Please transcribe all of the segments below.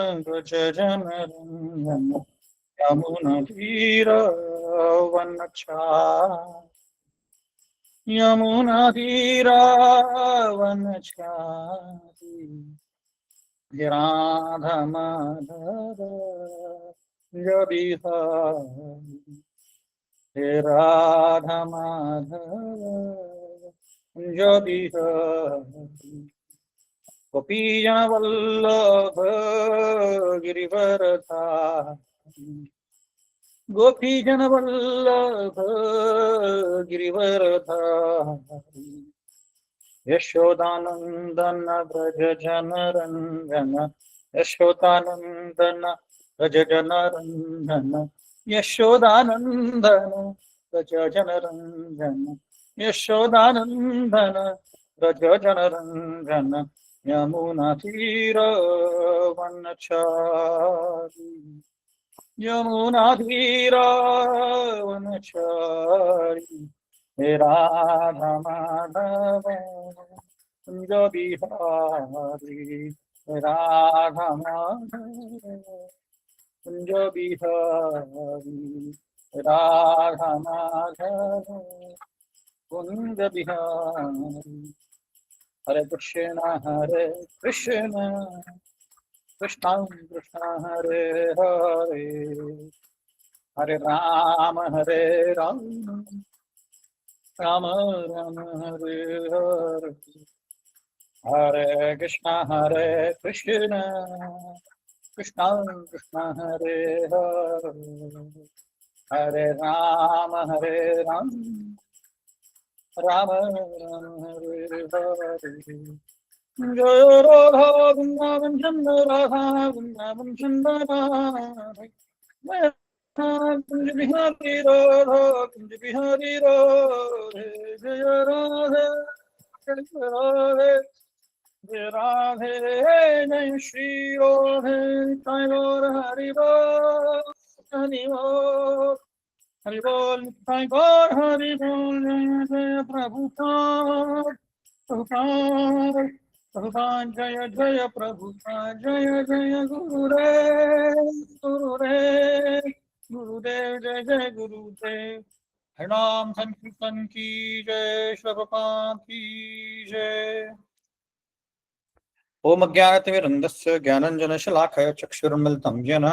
व्रज जनरंजन यमुनातीरावनचारी राधा माधव जबि हे राधा माधव जबि गोपीजनवल्लभ गिरिवरधारी गोपीजनवल्लभ गिरिवरधारी यशोदानंदन व्रज जनरंजन यशोदानंदन व्रज जनरंजन यशोदानंदन व्रज जनरंजन यशोदानंदन व्रज जनरंजन यमुनातीरावनचारी यमुनातीरावनचारी हे राधा माधव कुंज बिहारी हे राधा माधव कुंज बिहारी हे राधा माधव कुंज बिहारी हरे कृष्ण कृष्ण कृष्ण हरे हरे हरे राम राम राम हरे हरे हरे कृष्ण कृष्ण कृष्ण हरे हरे हरे राम राम राम हरे हरे जय राधा वृंदावन चंद्र राधा वृंदावन चंद्र कुंज बिहारी राधा कुंज बिहारी राधे जय राधे जय राधे जय राधे जय श्री राधे जय गौर हरि बोल हरि बोल हरि बोल जय गौर हरि बोल जय जय प्रभुपाद प्रभुपाद प्रभुपाद जय जय प्रभुपाद जय जय गुरुदेव गुरुदेव गुरुदेव जय जय गुरुदेव हरिनाम संकीर्तन की जय प्रभुपाद की जय। ओम अज्ञानतिमिरन्धस्य ज्ञानञ्जनशलाखया चक्षुरुन्मिलितं येन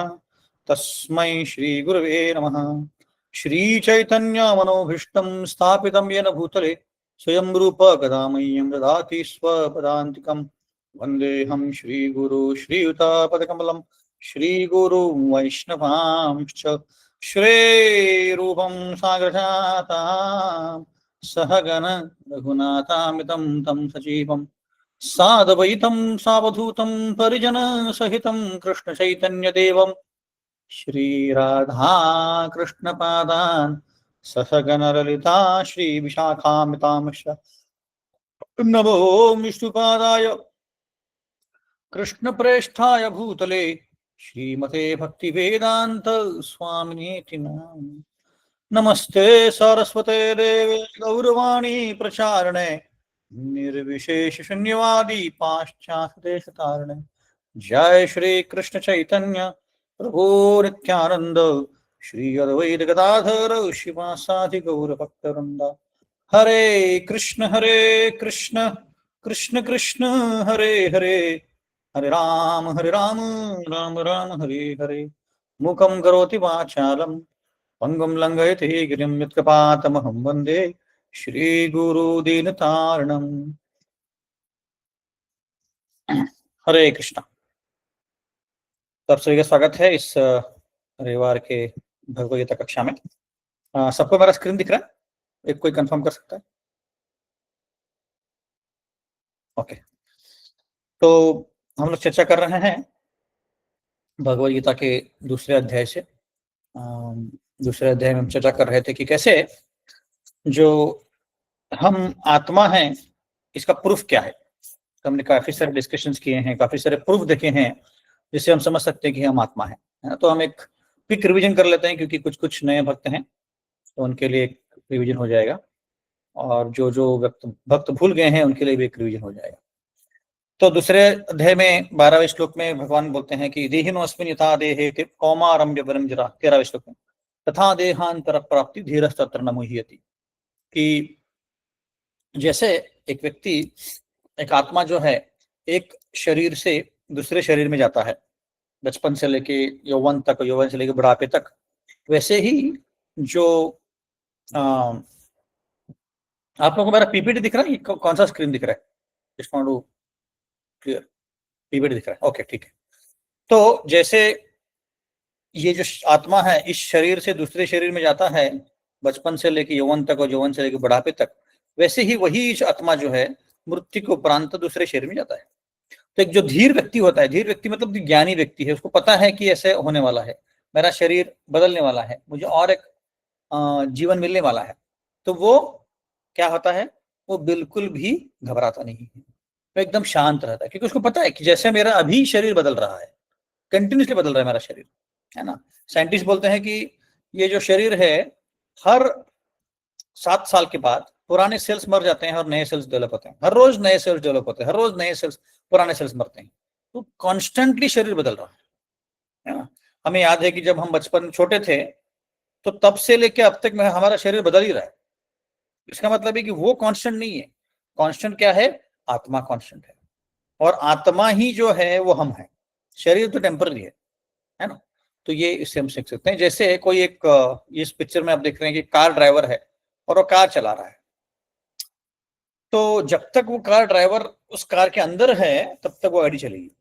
तस्मै श्रीगुरवे नमः। श्रीचैतन्यमनोभीष्टं स्थापितं येन भूतले स्वयं रूप कदा मह्यं ददाति स्वपदान्तिकं वन्देऽहं श्रीगुरु श्रीयुतापदकमलं श्रीगुरुं वैष्णवांश्च श्रीरूपं साग्रजातां सहगण रघुनाथामितं तं सजीवं साद्वैतं सावधूतं परिजन सहितं कृष्ण चैतन्य देवं श्रीराधा कृष्ण पादान् सहगण ललिता श्री विशाखामितांश्च नमो विष्णुपादाय कृष्ण प्रेष्ठाय भूतले श्रीमते भक्तिवेदांत स्वामिनेति नाम नमस्ते सरस्वते देवे गौरवाणी प्रचारणे निर्विशेष शून्यवादी पाश्चात्य देशतारणे जय श्री कृष्ण चैतन्य प्रभु नित्यानंद श्री अद्वैत गदाधर शिवासादि गौर भक्तवृंद हरे कृष्ण कृष्ण कृष्ण हरे हरे हरे राम राम राम हरे हरे मूकं करोति वाचालं पंगुं लंघयति गिरिं यत्कपातमहं वन्दे श्री गुरु दीनतारणम। हरे कृष्णा। तो आप सभी का स्वागत है इस रविवार के भगवद गीता कक्षा में। सबको मेरा स्क्रीन दिख रहा है? एक कोई कंफर्म कर सकता है? ओके, तो हम लोग चर्चा कर रहे हैं भगवद गीता के दूसरे अध्याय से। दूसरे अध्याय में हम चर्चा कर रहे थे कि कैसे जो हम आत्मा हैं इसका प्रूफ क्या है। तो हमने काफी सारे डिस्कशंस किए हैं, काफी सारे प्रूफ देखे हैं जिससे हम समझ सकते हैं कि हम आत्मा है। तो हम एक क्विक रिवीजन कर लेते हैं क्योंकि कुछ कुछ नए भक्त हैं तो उनके लिए एक रिवीजन हो जाएगा और जो जो भक्त भूल गए हैं उनके लिए भी एक रिवीजन हो जाएगा। तो दूसरे अध्याय में 12वें श्लोक में भगवान बोलते हैं कि देहिनो अस्मिन् यथा देहे कौमारम्य वरम जरा, 13वें श्लोक में तथा देहांतर प्राप्ति धीरस्तत्र न मुह्यति, कि जैसे एक व्यक्ति, एक आत्मा जो है एक शरीर से दूसरे शरीर में जाता है, बचपन से लेके यौवन तक, यौवन से लेके बुढ़ापे तक, वैसे ही जो आप लोगों को मेरा पीपीटी दिख रहा है, कौन सा स्क्रीन दिख रहा है? Just want to clear, PPT दिख रहा है, ओके ठीक है। तो जैसे ये जो आत्मा है इस शरीर से दूसरे शरीर में जाता है बचपन से लेके यौवन तक और यौवन से लेके बुढ़ापे तक, वैसे ही वही आत्मा जो है मृत्यु के उपरांत दूसरे शरीर में जाता है। तो एक जो धीर व्यक्ति होता है, धीर व्यक्ति मतलब ज्ञानी व्यक्ति है, उसको पता है कि ऐसे होने वाला है, मेरा शरीर बदलने वाला है, मुझे और एक जीवन मिलने वाला है, तो वो क्या होता है, वो बिल्कुल भी घबराता नहीं है, वो एकदम शांत रहता है, क्योंकि उसको पता है कि जैसे मेरा अभी शरीर बदल रहा है, कंटिन्यूसली बदल रहा है मेरा शरीर, है ना। साइंटिस्ट बोलते हैं कि ये जो शरीर है हर 7 साल के बाद पुराने सेल्स मर जाते हैं और नए सेल्स डेवलप होते हैं, हर रोज नए सेल्स डेवलप होते हैं, हर रोज नए सेल्स, पुराने सेल्स मरते हैं, तो कॉन्स्टेंटली शरीर बदल रहा है ना। हमें याद है कि जब हम बचपन छोटे थे तो तब से लेके अब तक में हमारा शरीर बदल ही रहा है। इसका मतलब है कि वो कांस्टेंट नहीं है, कांस्टेंट क्या है, आत्मा कांस्टेंट है, और आत्मा ही जो है वो हम है, शरीर तो टेम्पररी है ना। तो ये इससे हम सीख सकते हैं। जैसे कोई एक, इस पिक्चर में आप देख रहे हैं कि कार ड्राइवर है और वो कार चला रहा है, तो जब तक वो कार ड्राइवर उस कार के अंदर है तब तक वो गाड़ी चलेगी,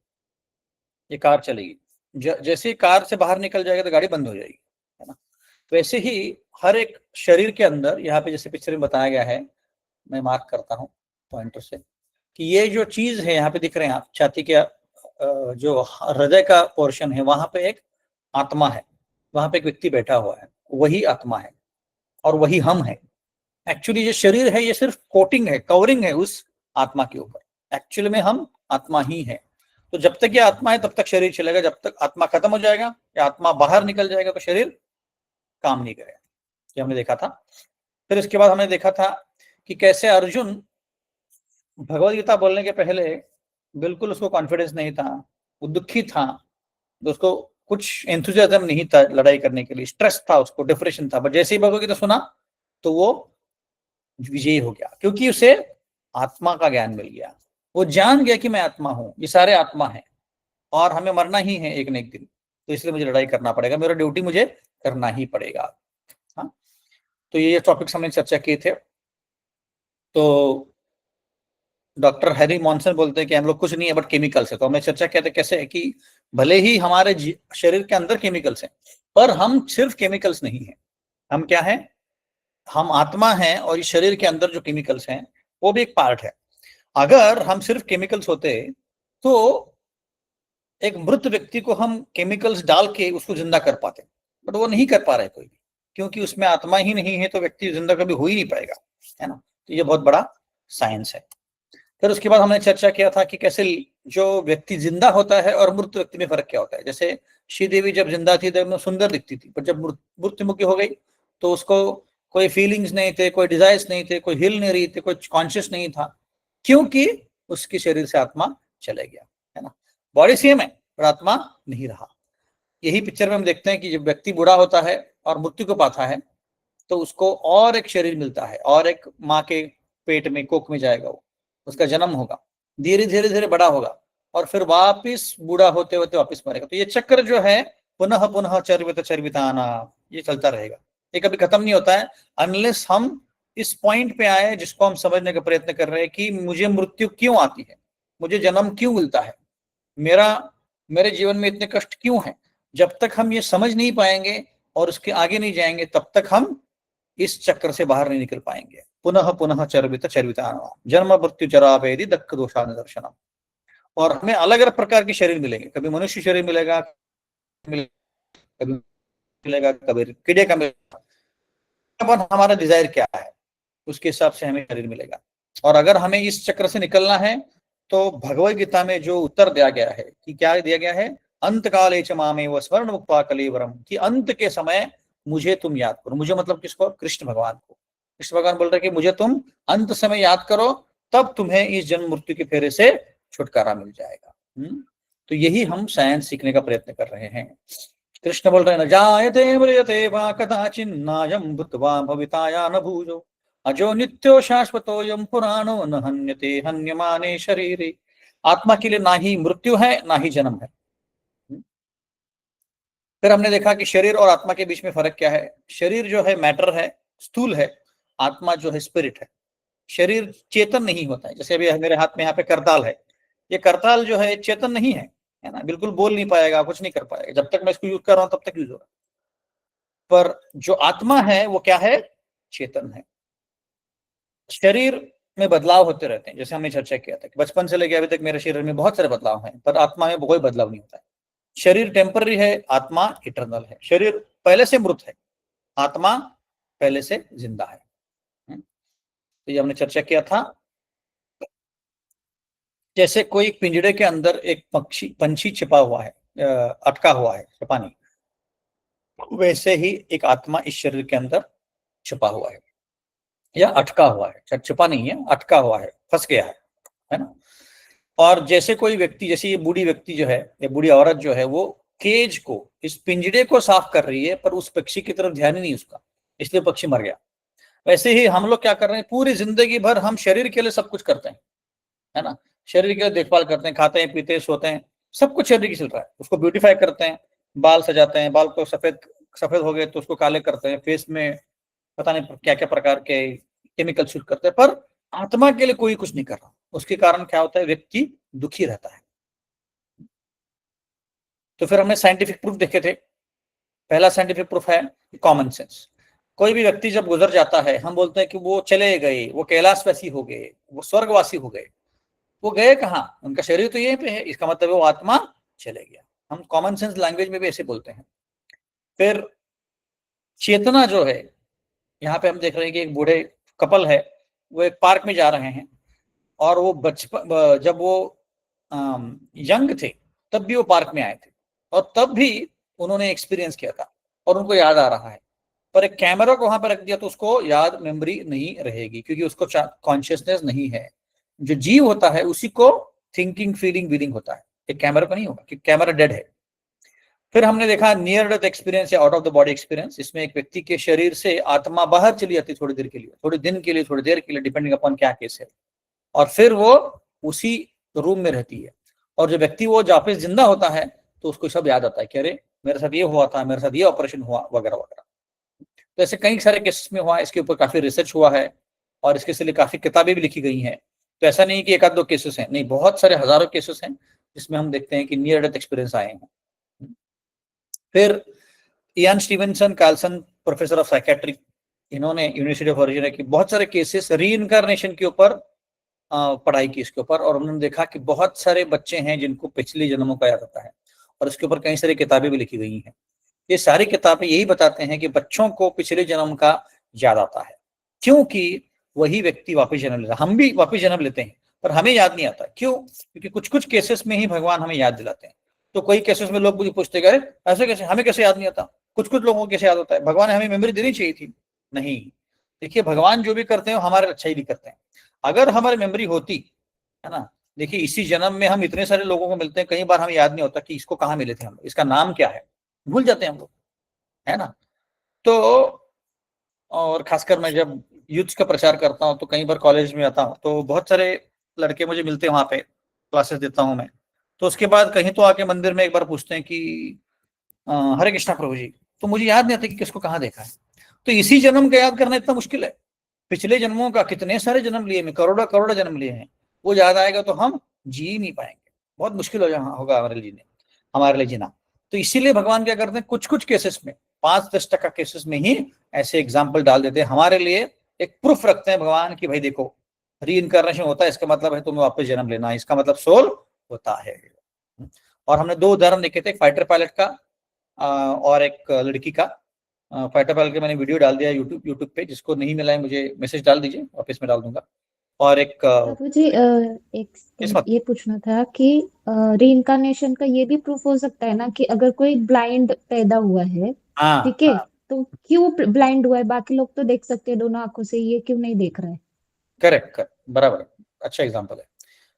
ये कार चलेगी। जैसे ही कार से बाहर निकल जाएगा तो गाड़ी बंद हो जाएगी, है ना। वैसे ही हर एक शरीर के अंदर, यहाँ पे जैसे पिक्चर में बताया गया है, मैं मार्क करता हूँ पॉइंटर से, कि ये जो चीज है यहाँ पे दिख रहे हैं आप, छाती के जो हृदय का पोर्शन है वहां पे एक आत्मा है, वहां पे एक व्यक्ति बैठा हुआ है, वही आत्मा है और वही हम है। एक्चुअली ये शरीर है ये सिर्फ कोटिंग है, कवरिंग है उस आत्मा के ऊपर, एक्चुअली में हम आत्मा ही है। तो जब तक ये आत्मा है तब तक शरीर चलेगा, जब तक आत्मा खत्म हो जाएगा या आत्मा बाहर निकल जाएगा तो शरीर काम नहीं करेगा, ये हमने देखा था। फिर इसके बाद हमने देखा था कि कैसे अर्जुन भगवद गीता बोलने के पहले बिल्कुल उसको कॉन्फिडेंस नहीं था, वो दुखी था, तो उसको कुछ एंथुसियाज्म नहीं था लड़ाई करने के लिए, स्ट्रेस था उसको, डिप्रेशन था, बट जैसे ही भगवद गीता सुना तो वो विजयी हो गया, क्योंकि उसे आत्मा का ज्ञान मिल गया, वो जान गया कि मैं आत्मा हूं, ये सारे आत्मा है और हमें मरना ही है एक न एक दिन, तो इसलिए मुझे लड़ाई करना पड़ेगा, मेरा ड्यूटी मुझे करना ही पड़ेगा। हाँ, तो ये टॉपिक्स हमने चर्चा किए थे। तो डॉक्टर हैरी मॉन्सन बोलते हैं कि हम लोग कुछ नहीं है बट केमिकल्स है, तो हमने चर्चा किया था कैसे है कि भले ही हमारे शरीर के अंदर केमिकल्स हैं, पर हम सिर्फ केमिकल्स नहीं है, हम क्या है, हम आत्मा हैं, और इस शरीर के अंदर जो केमिकल्स हैं वो भी एक पार्ट है। अगर हम सिर्फ केमिकल्स होते तो एक मृत व्यक्ति को हम केमिकल्स डाल के उसको जिंदा कर पाते, बट वो नहीं कर पा रहे कोई भी, क्योंकि उसमें आत्मा ही नहीं है, तो व्यक्ति जिंदा कभी हो ही नहीं पाएगा, है ना। तो ये बहुत बड़ा साइंस है। फिर उसके बाद हमने चर्चा किया था कि कैसे जो व्यक्ति जिंदा होता है और मृत व्यक्ति में फर्क क्या होता है। जैसे श्रीदेवी जब जिंदा थी तब सुंदर दिखती थी, पर जब मृत्युमुखी हो गई तो उसको कोई फीलिंग्स नहीं थे, कोई डिजायर्स नहीं थे, कोई हिल नहीं रही थी, कोई कॉन्शियस नहीं था, क्योंकि उसके शरीर से आत्मा चले गया, है ना। बॉडी सेम है पर आत्मा नहीं रहा। यही पिक्चर में हम देखते हैं कि जब व्यक्ति बूढ़ा होता है और मृत्यु को पाता है तो उसको और एक शरीर मिलता है, और एक माँ के पेट में, कोख में जाएगा, वो उसका जन्म होगा, धीरे धीरे धीरे बड़ा होगा और फिर वापिस बूढ़ा होते होते वापिस मरेगा। तो ये चक्र जो है पुनः पुनः चर्वित चर्विताना, ये चलता रहेगा, ये कभी खत्म नहीं होता है, अनलेस हम इस पॉइंट पे आए जिसको हम समझने का प्रयत्न कर रहे हैं कि मुझे मृत्यु क्यों आती है, मुझे जन्म क्यों मिलता है, मेरे जीवन में इतने कष्ट क्यों हैं। जब तक हम ये समझ नहीं पाएंगे और उसके आगे नहीं जाएंगे तब तक हम इस चक्र से बाहर नहीं निकल पाएंगे। पुनः पुनः चर्वित चर्विता जन्म मृत्यु जरा वेदी दक्ष दोषा निदर्शनम। और हमें अलग अलग प्रकार के शरीर मिलेंगे, कभी मनुष्य शरीर मिलेगा, कभी मिलेगा, कभी कीड़े का मिलेगा, पर हमारा डिजायर क्या है उसके हिसाब से हमें शरीर मिलेगा। और अगर हमें इस चक्र से निकलना है तो भगवद गीता में जो उत्तर दिया गया है कि क्या दिया गया है, अंत काले च मामेव स्वर्ण मुक्ता कलेवरम, कि अंत के समय मुझे तुम याद करो। मुझे मतलब किसको, कृष्ण भगवान को। कृष्ण भगवान बोल रहे कि मुझे तुम अंत समय याद करो, तब तुम्हें इस जन्म मृत्यु के फेरे से छुटकारा मिल जाएगा। तो यही हम साइंस सीखने का प्रयत्न कर रहे हैं। कृष्ण बोल रहे हैं, न जायते म्रियते वा कदाचिन्नायं भूत्वा भविताया न भूयो अजो नित्यो शाश्वतोऽयं पुराणो न हन्यते हन्यमाने शरीरे। आत्मा के लिए ना ही मृत्यु है ना ही जन्म है। फिर हमने देखा कि शरीर और आत्मा के बीच में फर्क क्या है। शरीर जो है मैटर है, स्थूल है। आत्मा जो है स्पिरिट है। शरीर चेतन नहीं होता है। जैसे अभी मेरे हाथ में यहाँ पे करताल है, ये करताल जो है चेतन नहीं है ना, बिल्कुल बोल नहीं पाएगा, कुछ नहीं कर पाएगा। जब तक मैं इसको यूज कर रहा हूं तब तक यूज हो रहा है। पर जो आत्मा है वो क्या है, चेतन है। शरीर में बदलाव होते रहते हैं। जैसे हमने चर्चा किया था कि बचपन से लेकर अभी तक मेरे शरीर में बहुत सारे बदलाव हैं, पर आत्मा में कोई बदलाव नहीं होता है। शरीर टेम्पररी है, आत्मा इटर्नल है। शरीर पहले से मृत है, आत्मा पहले से जिंदा है। तो ये हमने चर्चा किया था। जैसे कोई पिंजड़े के अंदर एक पंछी छिपा हुआ है, अटका हुआ है, छिपा नहीं, वैसे ही एक आत्मा इस शरीर के अंदर छिपा हुआ है या अटका हुआ है। छिपा नहीं है, अटका हुआ है, फंस गया है ना। और जैसे कोई व्यक्ति, जैसे ये बूढ़ी व्यक्ति जो है, ये बूढ़ी औरत जो है, वो केज को, इस पिंजड़े को साफ कर रही है, पर उस पक्षी की तरफ ध्यान ही नहीं उसका, इसलिए पक्षी मर गया। वैसे ही हम लोग क्या कर रहे हैं, पूरी जिंदगी भर हम शरीर के लिए सब कुछ करते हैं, है ना। शरीर की देखभाल करते हैं, खाते हैं, पीते हैं, सोते हैं, सब कुछ शरीर की चल रहा है। उसको ब्यूटीफाई करते हैं, बाल सजाते हैं, बाल को सफेद सफेद हो गए तो उसको काले करते हैं, फेस में पता नहीं क्या क्या प्रकार के केमिकल शूट करते हैं, पर आत्मा के लिए कोई कुछ नहीं कर रहा। उसके कारण क्या होता है, व्यक्ति दुखी रहता है। तो फिर हमने साइंटिफिक प्रूफ देखे थे। पहला साइंटिफिक प्रूफ है कॉमन सेंस। कोई भी व्यक्ति जब गुजर जाता है, हम बोलते हैं कि वो चले गए, वो कैलाशवासी हो गए, वो स्वर्गवासी हो गए। वो गए कहाँ, उनका शरीर तो यहीं पे है, इसका मतलब वो आत्मा चले गया। हम कॉमन सेंस लैंग्वेज में भी ऐसे बोलते हैं। फिर चेतना जो है, यहाँ पे हम देख रहे हैं कि एक बूढ़े कपल है, वो एक पार्क में जा रहे हैं, और वो बचपन, जब वो यंग थे तब भी वो पार्क में आए थे, और तब भी उन्होंने एक्सपीरियंस किया था, और उनको याद आ रहा है। पर एक कैमरा को वहां पर रख दिया तो उसको याद, मेमोरी नहीं रहेगी, क्योंकि उसको कॉन्शियसनेस नहीं है। जो जीव होता है उसी को थिंकिंग, फीलिंग, विलिंग होता है, एक कैमरा को नहीं होगा, क्योंकि कैमरा डेड है। फिर हमने देखा नियर डेथ एक्सपीरियंस या out of the body experience. इसमें एक व्यक्ति के शरीर से आत्मा बाहर चली जाती है थोड़ी देर के लिए, थोड़ी दिन के लिए, थोड़ी देर के लिए, डिपेंडिंग अपॉन क्या केस है, और फिर वो उसी रूम में रहती है। और जो व्यक्ति वो वापस जिंदा होता है तो उसको सब याद आता है कि अरे मेरे साथ ये हुआ था, मेरे साथ ये ऑपरेशन हुआ, वगैरह वगैरह। तो ऐसे कई सारे केसेस में हुआ, इसके ऊपर काफी रिसर्च हुआ है, और इसके लिए काफी किताबें भी लिखी गई हैं। तो ऐसा नहीं कि एक आध दो केसेस हैं, नहीं, बहुत सारे हजारों केसेस हैं जिसमें हम देखते हैं कि नियर डेथ एक्सपीरियंस आए हैं। फिर Ian Stevenson Carlson, professor of psychiatry, इन्होंने यूनिवर्सिटी ऑफ वर्जीनिया की बहुत सारे केसेस री इनकारनेशन के ऊपर पढ़ाई की इसके ऊपर, और उन्होंने देखा कि बहुत सारे बच्चे हैं जिनको पिछले जन्मों का याद आता है, और इसके ऊपर कई सारी किताबें भी लिखी गई हैं। ये सारी किताबें यही बताते हैं कि बच्चों को पिछले जन्म का याद आता है, क्योंकि वही व्यक्ति वापस जन्म लेता है। हम भी वापस जन्म लेते हैं, पर हमें याद नहीं आता। क्यों? क्योंकि कुछ कुछ केसेस में ही भगवान हमें याद दिलाते हैं। तो कोई केसेस में लोग मुझे पूछते हैं, अरे ऐसे कैसे, हमें कैसे याद नहीं आता? कुछ कुछ लोगों को कैसे याद होता है? भगवान ने हमें मेमोरी देनी चाहिए थी। नहीं, देखिए, भगवान जो भी करते हैं हमारे अच्छा ही भी करते हैं। अगर हमारी मेमोरी होती, है ना, देखिए इसी जन्म में हम इतने सारे लोगों को मिलते हैं, कई बार हमें याद नहीं होता कि इसको कहाँ मिले थे हम, इसका नाम क्या है, भूल जाते हैं हम लोग, है ना। तो और खासकर मैं जब यूथ का प्रचार करता हूँ तो कई बार कॉलेज में आता हूँ तो बहुत सारे लड़के मुझे मिलते हैं, वहां पे क्लासेस देता हूँ मैं। तो उसके बाद कहीं तो आके मंदिर में एक बार पूछते हैं कि हरे कृष्णा प्रभु जी, तो मुझे याद नहीं आता कि किसको कहाँ देखा है। तो इसी जन्म का याद करना इतना मुश्किल है। पिछले जन्मों का कितने सारे जन्म लिए, में करोड़ों करोड़ जन्म लिए हैं, वो याद आएगा तो हम जी नहीं पाएंगे, बहुत मुश्किल होगा हमारे लिए जीना। तो इसीलिए भगवान क्या करते हैं, कुछ कुछ केसेस में, 5-10% केसेस में ही ऐसे एग्जाम्पल डाल देते हैं हमारे लिए, एक प्रूफ रखते हैं भगवान की भाई देखो री इनकारनेशन होता है, इसका मतलब है तुम्हें वापस जन्म लेना है, इसका मतलब सोल होता है। और हमने 2 उदाहरण देखे थे, फाइटर पायलट का और एक लड़की का। फाइटर पायलट के मैंने वीडियो डाल दिया यूट्यूब पे, जिसको नहीं मिला है मुझे मैसेज डाल दीजिए, वापस में डाल दूंगा। और एक बाबू जी, एक ये पूछना था कि रीइंकारनेशन का ये भी प्रूफ हो सकता है ना कि अगर कोई ब्लाइंड पैदा हुआ है, हाँ, ठीक है, तो क्यों ब्लाइंड हुआ है? बाकी लोग तो देख सकते हैं दोनों आंखों से, ये क्यों नहीं देख रहा है? करेक्ट करेक्ट, बराबर, अच्छा एग्जांपल है।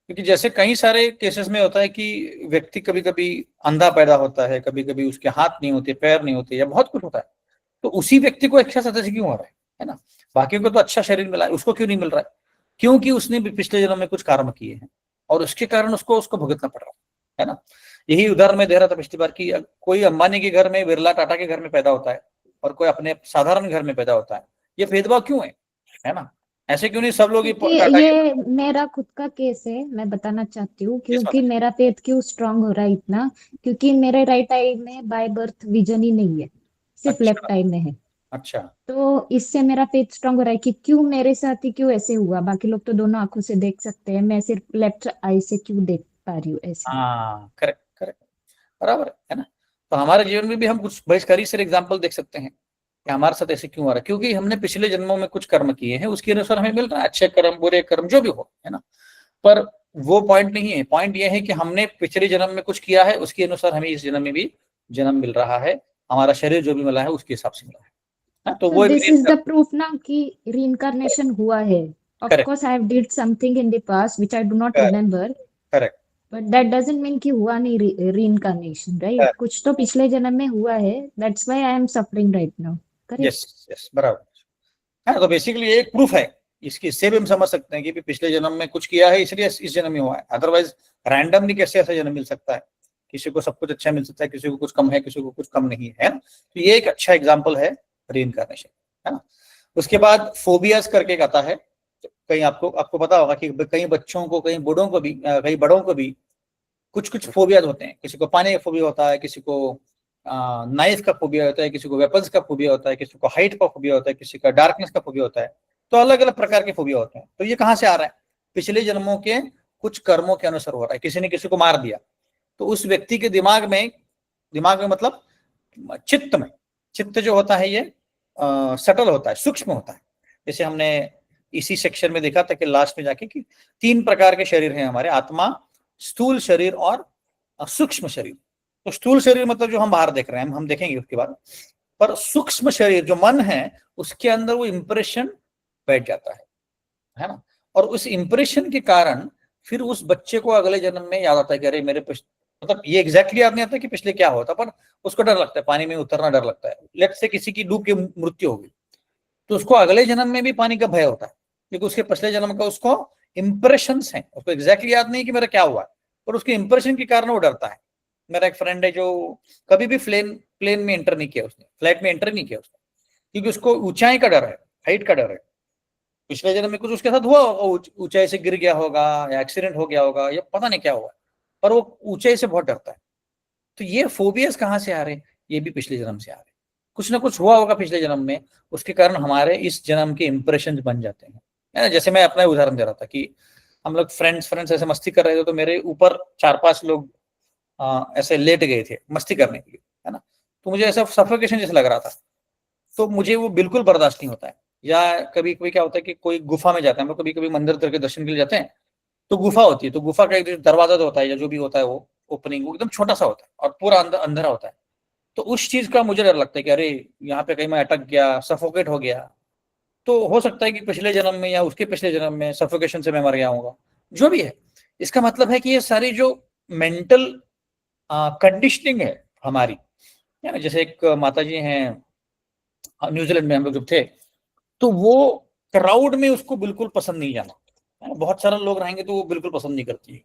क्योंकि जैसे कई सारे केसेस में होता है कि व्यक्ति कभी कभी अंधा पैदा होता है, कभी कभी उसके हाथ नहीं होते, पैर नहीं होते, या बहुत कुछ होता है, तो उसी व्यक्ति को अच्छा सदस्य क्यों हो रहा है ना? बाकी को तो अच्छा शरीर मिला है, उसको क्यों नहीं मिल रहा है? क्योंकि उसने भी पिछले जन्म में कुछ कर्म किए हैं और उसके कारण उसको उसको भुगतना पड़ रहा है ना? यही उदाहरण मैं दे रहा था पिछली बार कि कोई अंबानी के घर में, बिरला टाटा के घर में पैदा होता है और कोई अपने साधारण घर में पैदा होता है। ये भेदभाव क्यों है ना? ऐसे क्यों नहीं सब लोग क्योंकि टाटा के? ये मेरा खुद का केस है, मैं बताना चाहती हूँ ये क्योंकि बताइए। मेरा फेथ क्यों स्ट्रांग हो रहा है इतना। क्योंकि मेरे राइट आई में बाय बर्थ विजन ही नहीं है, सिर्फ अच्छा। लेफ्ट आई में है। अच्छा। तो इससे मेरा फेथ स्ट्रांग हो रहा है कि क्यों मेरे साथ ही क्यों ऐसे हुआ। बाकी लोग तो दोनों आंखों से देख सकते हैं, मैं सिर्फ लेफ्ट आई से क्यों देख पा रही हूँ ऐसे। हाँ, करेक्ट करेक्ट, बराबर है ना? तो हमारे जीवन में भी हम कुछ बहिष्कारी से एग्जाम्पल देख सकते हैं कि हमारे साथ ऐसे क्यों हो रहा है, क्योंकि हमने पिछले जन्मों में कुछ कर्म किए हैं, उसके अनुसार हमें मिल रहा है, अच्छे कर्म बुरे कर्म जो भी हो, है ना? पर वो पॉइंट नहीं है। पॉइंट ये है कि हमने पिछले जन्म में कुछ किया है, उसके अनुसार हमें इस जन्म में भी जन्म मिल रहा है, हमारा शरीर जो भी मिला है उसके हिसाब से मिला है। हाँ, तो तो वो एक दिस इज द प्रूफ ना कि रीइंकार्नेशन हुआ है। Of correct course I have did something in the past which I do not correct remember, correct but that doesn't mean कि हुआ नहीं रीइंकार्नेशन, राइट? करेक्ट। कुछ तो पिछले जन्म में हुआ है, that's why I am suffering right now. Yes correct. Yes, बराबर। हाँ, तो बेसिकली ये एक प्रूफ है, इसकी इससे भी हम समझ सकते हैं कि पिछले जन्म में कुछ किया है इसलिए इस जन्म में हुआ है। अदरवाइज रैंडमली कैसे ऐसा जन्म मिल सकता है? किसी को सब कुछ अच्छा मिल सकता है, किसी को कुछ कम है, किसी को कुछ कम नहीं है ना? तो ये एक अच्छा एग्जाम्पल है रीइंकार्नेशन, है ना? उसके बाद फोबियाज करके एक आता है। तो कहीं आपको आपको पता होगा कि कई बच्चों को, कई बूढ़ों को भी, कई बड़ों को भी कुछ कुछ फोबियाज होते हैं। किसी को पानी का फोबिया होता है, किसी को नाइफ का फोबिया होता है, किसी को वेपन्स का फोबिया होता है, किसी को हाइट का फोबिया होता है, किसी का डार्कनेस का फोबिया होता है। तो अलग अलग प्रकार के फोबिया होते हैं। तो ये कहाँ से आ रहा है? पिछले जन्मों के कुछ कर्मों के अनुसार हो रहा है। किसी ने किसी को मार दिया तो उस व्यक्ति के दिमाग में मतलब चित्त में, चित्त जो होता है ये सटल होता है, सूक्ष्म होता है। जैसे हमने इसी सेक्शन में देखा था कि लास्ट में जाके कि 3 प्रकार के शरीर हैं हमारे, आत्मा, स्थूल शरीर और सूक्ष्म शरीर। तो स्थूल शरीर मतलब जो हम बाहर देख रहे हैं, हम देखेंगे उसके बाद। पर सूक्ष्म शरीर जो मन है, उसके अंदर वो इंप्रेशन बैठ जाता है ना? और उस इंप्रेशन के कारण फिर उस बच्चे को अगले जन्म में याद आता है कि अरे मेरे मतलब ये एग्जैक्टली याद नहीं आता कि पिछले क्या होता, पर उसको डर लगता है, पानी में उतरना डर लगता है। लेट से किसी की डूब के मृत्यु होगी तो उसको अगले जन्म में भी पानी का भय होता है, क्योंकि उसके पिछले जन्म का उसको इंप्रेशन है। उसको एग्जैक्टली याद नहीं कि मेरा क्या हुआ है, पर उसके इंप्रेशन के कारण वो डरता है। मेरा एक फ्रेंड है जो कभी भी प्लेन में एंटर नहीं किया उसने, फ्लाइट में एंटर नहीं किया उसने, क्योंकि उसको ऊंचाई का डर है, हाइट का डर है। पिछले जन्म में कुछ उसके साथ हुआ होगा, ऊंचाई से गिर गया होगा या एक्सीडेंट हो गया होगा या पता नहीं क्या हुआ, पर वो ऊंचाई से बहुत डरता है। तो ये फोबियाज कहाँ से आ रहे हैं? ये भी पिछले जन्म से आ रहे हैं। कुछ ना कुछ हुआ होगा पिछले जन्म में, उसके कारण हमारे इस जन्म के इंप्रेशन बन जाते हैं, है ना? जैसे मैं अपना उदाहरण दे रहा था कि हम लोग फ्रेंड्स ऐसे मस्ती कर रहे थे, तो मेरे ऊपर 4-5 लोग ऐसे लेट गए थे मस्ती करने के लिए, है ना? तो मुझे ऐसा सफोकेशन जैसा लग रहा था, तो मुझे वो बिल्कुल बर्दाश्त नहीं होता है। या कभी कभी क्या होता है कि कोई गुफा में जाता है, हम लोग कभी कभी मंदिर के दर्शन के लिए जाते हैं, तो गुफा होती है, तो गुफा का एक दरवाजा तो होता है या जो भी होता है वो ओपनिंग, वो एकदम छोटा सा होता है और पूरा अंधेरा होता है। तो उस चीज का मुझे डर लगता है कि अरे यहाँ पे कहीं मैं अटक गया, सफोकेट हो गया, तो हो सकता है कि पिछले जन्म में या उसके पिछले जन्म में सफोकेशन से मैं मर गया हूँ, जो भी है। इसका मतलब है कि ये सारी जो मेंटल कंडीशनिंग है हमारी, है ना? जैसे एक माता जी हैं, न्यूजीलैंड में हम लोग जब थे, तो वो क्राउड में उसको बिल्कुल पसंद नहीं जाना, है ना? बहुत सारे लोग रहेंगे तो वो बिल्कुल पसंद नहीं करती है।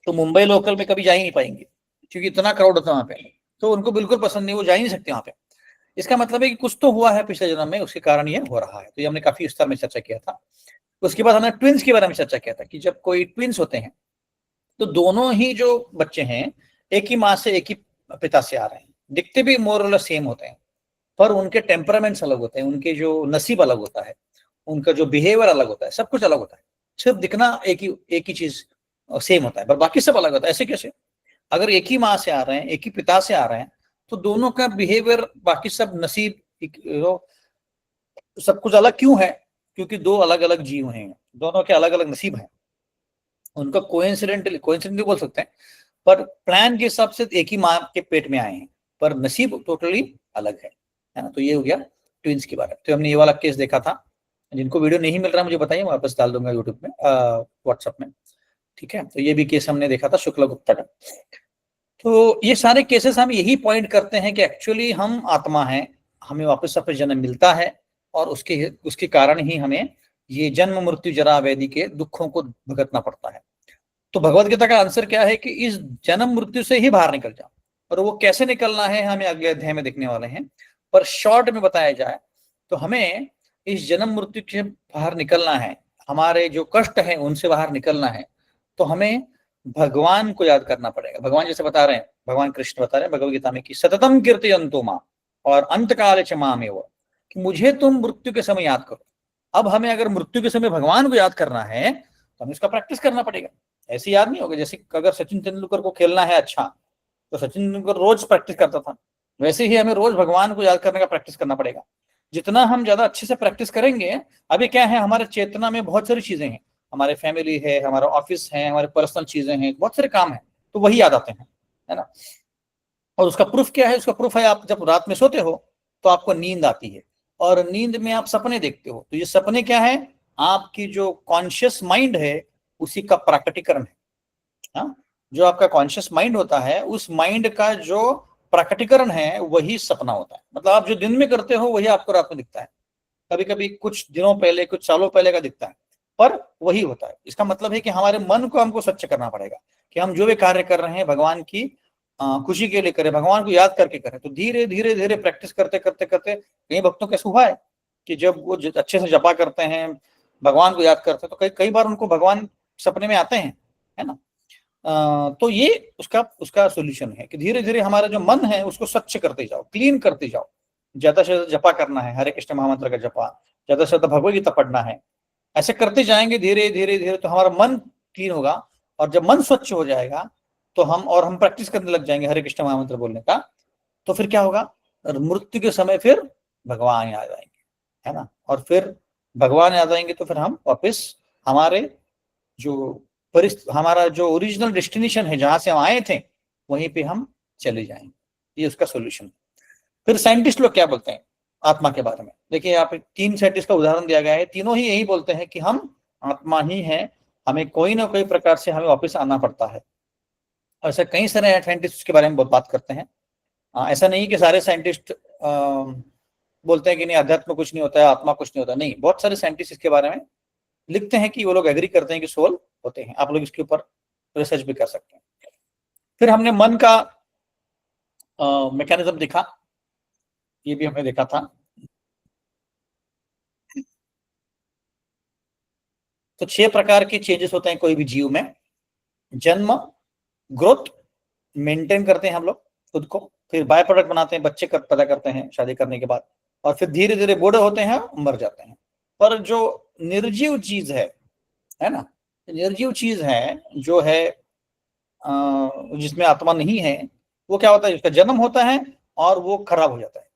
तो मुंबई लोकल में कभी जा ही नहीं पाएंगे क्योंकि इतना क्राउड होता है वहां पे, तो उनको बिल्कुल पसंद नहीं, वो जा ही नहीं सकते वहां पे। इसका मतलब है कि कुछ तो हुआ है पिछले जन्म में, उसके कारण ये हो रहा है। तो ये हमने काफी विस्तार में चर्चा किया था। उसके बाद हमने ट्विंस के बारे में चर्चा किया था कि जब कोई ट्विंस होते हैं तो दोनों ही जो बच्चे हैं एक ही माँ से एक ही पिता से आ रहे हैं, दिखते भी मोर और सेम होते हैं, पर उनके टेम्परामेंट्स अलग होते हैं, उनके जो नसीब अलग होता है, उनका जो बिहेवियर अलग होता है, सब कुछ अलग होता है। सिर्फ दिखना एक ही चीज सेम होता है, पर बाकी सब अलग होता है। ऐसे कैसे? अगर एक ही माँ से आ रहे हैं, एक ही पिता से आ रहे हैं, तो दोनों का बिहेवियर, बाकी सब नसीब, सब कुछ अलग क्यों है? क्योंकि दो अलग अलग जीव हैं, दोनों के अलग अलग नसीब हैं। उनका कोइंसिडेंटली बोल सकते हैं, पर प्लान के हिसाब से एक ही माँ के पेट में आए हैं, पर नसीब टोटली अलग है ना? तो ये हो गया ट्विंस के बारे में। तो हमने ये वाला केस देखा था जिनको वीडियो नहीं मिल रहा मुझे बताइए, मैं वापस डाल दूंगा यूट्यूब में, व्हाट्सएप में, ठीक है। तो ये भी केस हमने देखा था शुक्ला गुप्ता का। तो ये सारे केसेस हम यही पॉइंट करते हैं कि एक्चुअली हम आत्मा हैं, हमें वापस जन्म मिलता है, और उसके कारण ही हमें ये जन्म मृत्यु जरा व्याधि के दुखों को भुगतना पड़ता है। तो भगवत गीता का आंसर क्या है कि इस जन्म मृत्यु से ही बाहर निकल जाओ, और वो कैसे निकलना है हमें अगले अध्याय में देखने वाले हैं। पर शॉर्ट में बताया जाए तो हमें इस जन्म मृत्यु से बाहर निकलना है, हमारे जो कष्ट है उनसे बाहर निकलना है, तो हमें भगवान को याद करना पड़ेगा। भगवान जैसे बता रहे हैं, भगवान कृष्ण बता रहे हैं भगवत गीता में कि सततम कीर्तयन्तु मां और अंत काल च मामेव, कि मुझे तुम मृत्यु के समय याद करो। अब हमें अगर मृत्यु के समय भगवान को याद करना है तो हमें इसका प्रैक्टिस करना पड़ेगा। ऐसे याद नहीं होगा, जैसे अगर सचिन तेंदुलकर को खेलना है अच्छा, तो सचिन तेंदुलकर रोज प्रैक्टिस करता था, वैसे ही हमें रोज भगवान को याद करने का प्रैक्टिस करना पड़ेगा। जितना हम ज्यादा अच्छे से प्रैक्टिस करेंगे, अभी क्या है हमारे चेतना में बहुत सारी चीजें हैं, हमारे फैमिली है, हमारा ऑफिस है, हमारे पर्सनल चीजें हैं, बहुत सारे काम है, तो वही याद आते हैं, है ना। और उसका प्रूफ क्या है? उसका प्रूफ है आप जब रात में सोते हो तो आपको नींद आती है, और नींद में आप सपने देखते हो, तो ये सपने क्या है? आपकी जो कॉन्शियस माइंड है उसी का प्रकटीकरण है। हाँ, जो आपका कॉन्शियस माइंड होता है उस माइंड का जो प्रकटीकरण है वही सपना होता है। मतलब आप जो दिन में करते हो वही आपको रात में दिखता है, कभी कभी कुछ दिनों पहले कुछ सालों पहले का दिखता है, पर वही होता है। इसका मतलब है कि हमारे मन को हमको स्वच्छ करना पड़ेगा कि हम जो भी कार्य कर रहे हैं भगवान की खुशी के लिए करें, भगवान को याद करके करें। तो धीरे धीरे धीरे प्रैक्टिस करते करते करते कई भक्तों कैसे हुआ है कि जब वो अच्छे से जपा करते हैं, भगवान को याद करते हैं, तो कई कई बार उनको भगवान सपने में आते हैं, है ना। तो ये उसका उसका सोल्यूशन है कि धीरे धीरे हमारा जो मन है उसको स्वच्छ करते जाओ, क्लीन करते जाओ। ज्यादा से ज्यादा जपा करना है, हरे कृष्ण महामंत्र का जपा, ज्यादा से ज्यादा भगवत गीता पढ़ना है। ऐसे करते जाएंगे धीरे धीरे धीरे तो हमारा मन क्लीन होगा, और जब मन स्वच्छ हो जाएगा तो हम प्रैक्टिस करने लग जाएंगे हरे कृष्ण महामंत्र बोलने का। तो फिर क्या होगा? मृत्यु के समय फिर भगवान याद आएंगे, है ना। और फिर भगवान याद आएंगे तो फिर हम वापिस हमारे जो हमारा जो ओरिजिनल डेस्टिनेशन है जहां से हम आए थे वहीं पे हम चले जाएंगे। ये उसका सोल्यूशन। फिर साइंटिस्ट लोग क्या बोलते हैं आत्मा के बारे में? देखिए यहाँ पे 3 साइंटिस्ट का उदाहरण दिया गया है, तीनों ही यही बोलते हैं कि हम आत्मा ही हैं, हमें कोई ना कोई प्रकार से हमें वापस आना पड़ता है। ऐसे कई सारे साइंटिस्ट उसके बारे में बहुत बात करते हैं। ऐसा नहीं कि सारे साइंटिस्ट बोलते हैं कि नहीं अध्यात्म कुछ नहीं होता है, आत्मा कुछ नहीं होता, नहीं। बहुत सारे साइंटिस्ट इसके बारे में लिखते हैं कि वो लोग एग्री करते हैं कि सोल होते हैं। आप लोग इसके ऊपर रिसर्च भी कर सकते हैं। फिर हमने मन का मैकेनिज्म देखा, ये भी हमने देखा था। तो 6 प्रकार के चेंजेस होते हैं कोई भी जीव में। जन्म, ग्रोथ, मेंटेन करते हैं हम लोग खुद को, फिर बाय प्रोडक्ट बनाते हैं, बच्चे पैदा करते हैं शादी करने के बाद, और फिर धीरे धीरे बूढ़े होते हैं, मर जाते हैं। पर जो निर्जीव चीज है ना, निर्जीव चीज है जो है जिसमें आत्मा नहीं है, वो क्या होता है? उसका जन्म होता है और वो खराब हो जाता है।